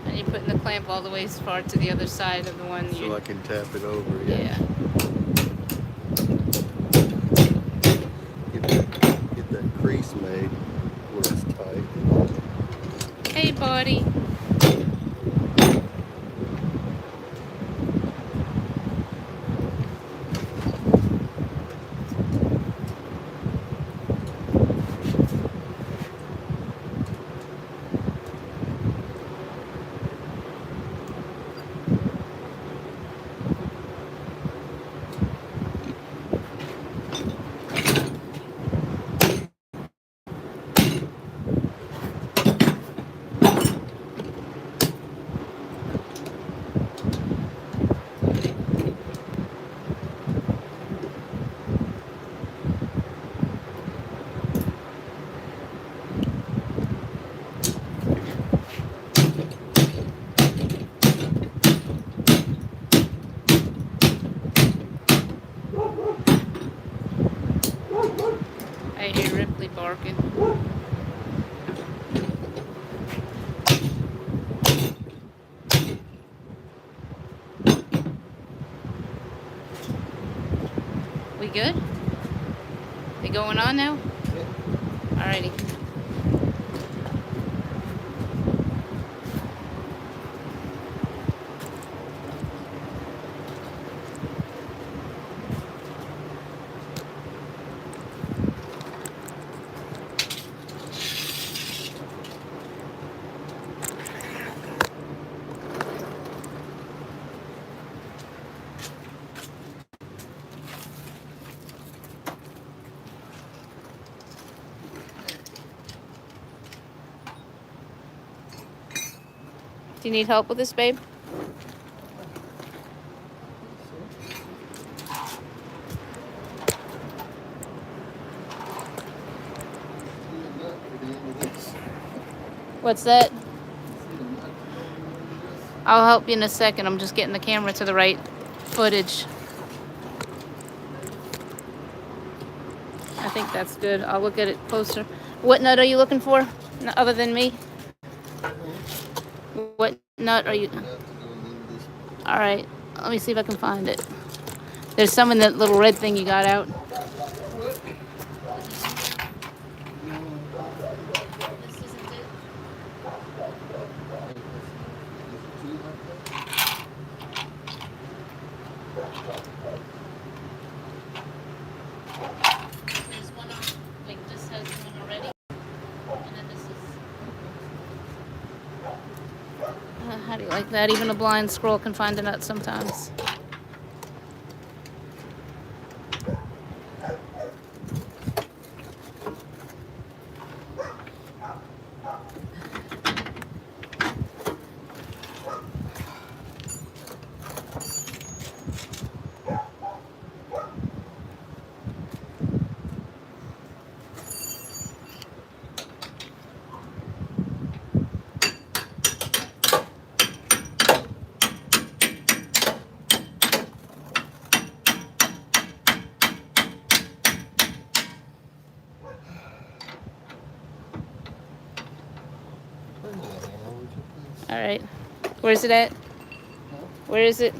[SPEAKER 1] And you're putting the clamp all the way as far to the other side of the one
[SPEAKER 2] so I can tap it over,
[SPEAKER 1] yeah.
[SPEAKER 2] Get that crease made where it's tight.
[SPEAKER 1] Hey, buddy. I hear Ripley barking. We good? We going on now? Alrighty. Do you need help with this, babe? What's that? I'll help you in a second. I'm just getting the camera to the right footage. I think that's good. I'll look at it closer. What nut are you looking for, other than me? What nut are you? All right. Let me see if I can find it. There's some in that little red thing you got out. do you like that? Even a blind squirrel can find a nut sometimes. All right. Where's it at? Where is it?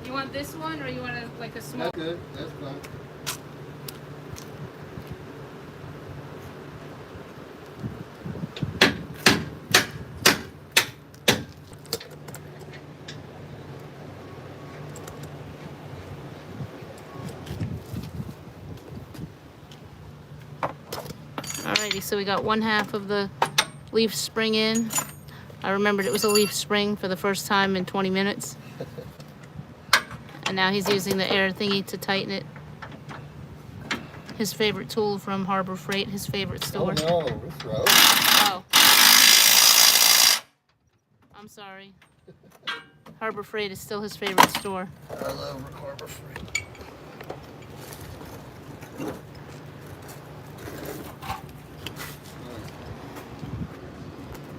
[SPEAKER 1] You want this one, or you want like a small?
[SPEAKER 2] That's good. That's fine.
[SPEAKER 1] Alrighty, so we got 1/2 of the leaf spring in. I remembered it was a leaf spring for the first time in 20 minutes. And now he's using the air thingy to tighten it. His favorite tool from Harbor Freight, his favorite store.
[SPEAKER 2] Oh no, it's rough.
[SPEAKER 1] Oh. I'm sorry. Harbor Freight is still his favorite store.
[SPEAKER 2] I love Harbor Freight.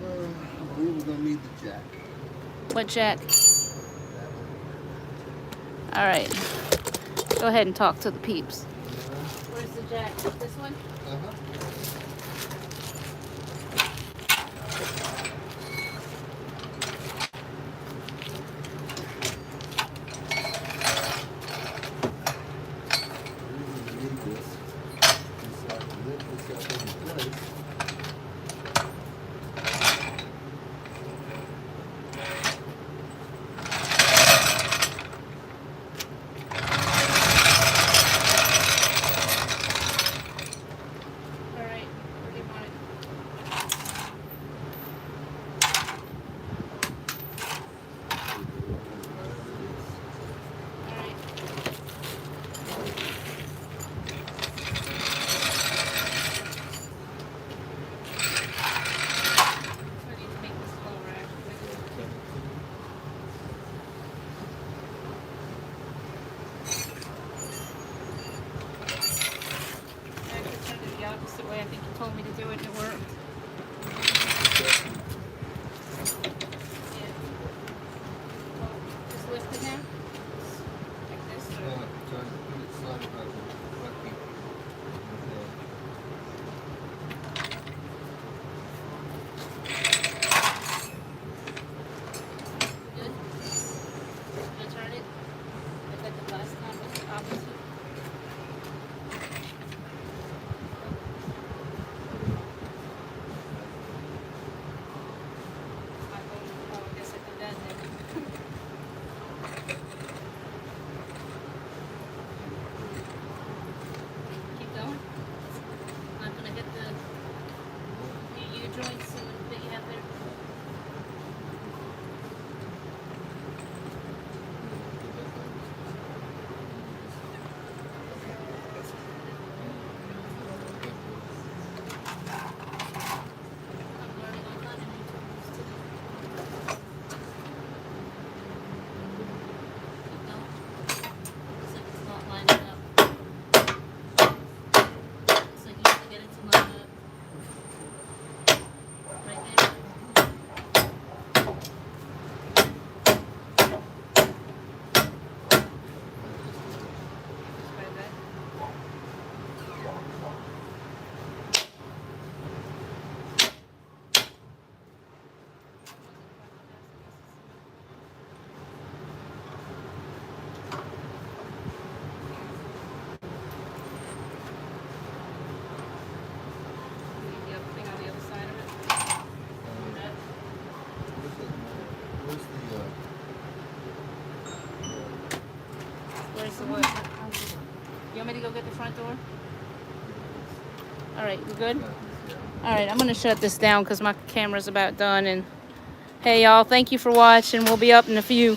[SPEAKER 2] I believe we're gonna need the jack.
[SPEAKER 1] What jack? All right. Go ahead and talk to the peeps. Where's the jack? This one?
[SPEAKER 2] Uh-huh.
[SPEAKER 1] Opposite way. I think you told me to do it and it worked. Yeah. Well, just lift it now. Like this. Or...
[SPEAKER 2] Trying to put it side by side.
[SPEAKER 1] Good. Can I turn it? Like the last time with the opposite. Joints that you have there. Where's the wood? You want me to go get the front door? All right, you good? All right, I'm gonna shut this down because my camera's about done. And hey, y'all, thank you for watching. We'll be up in a few.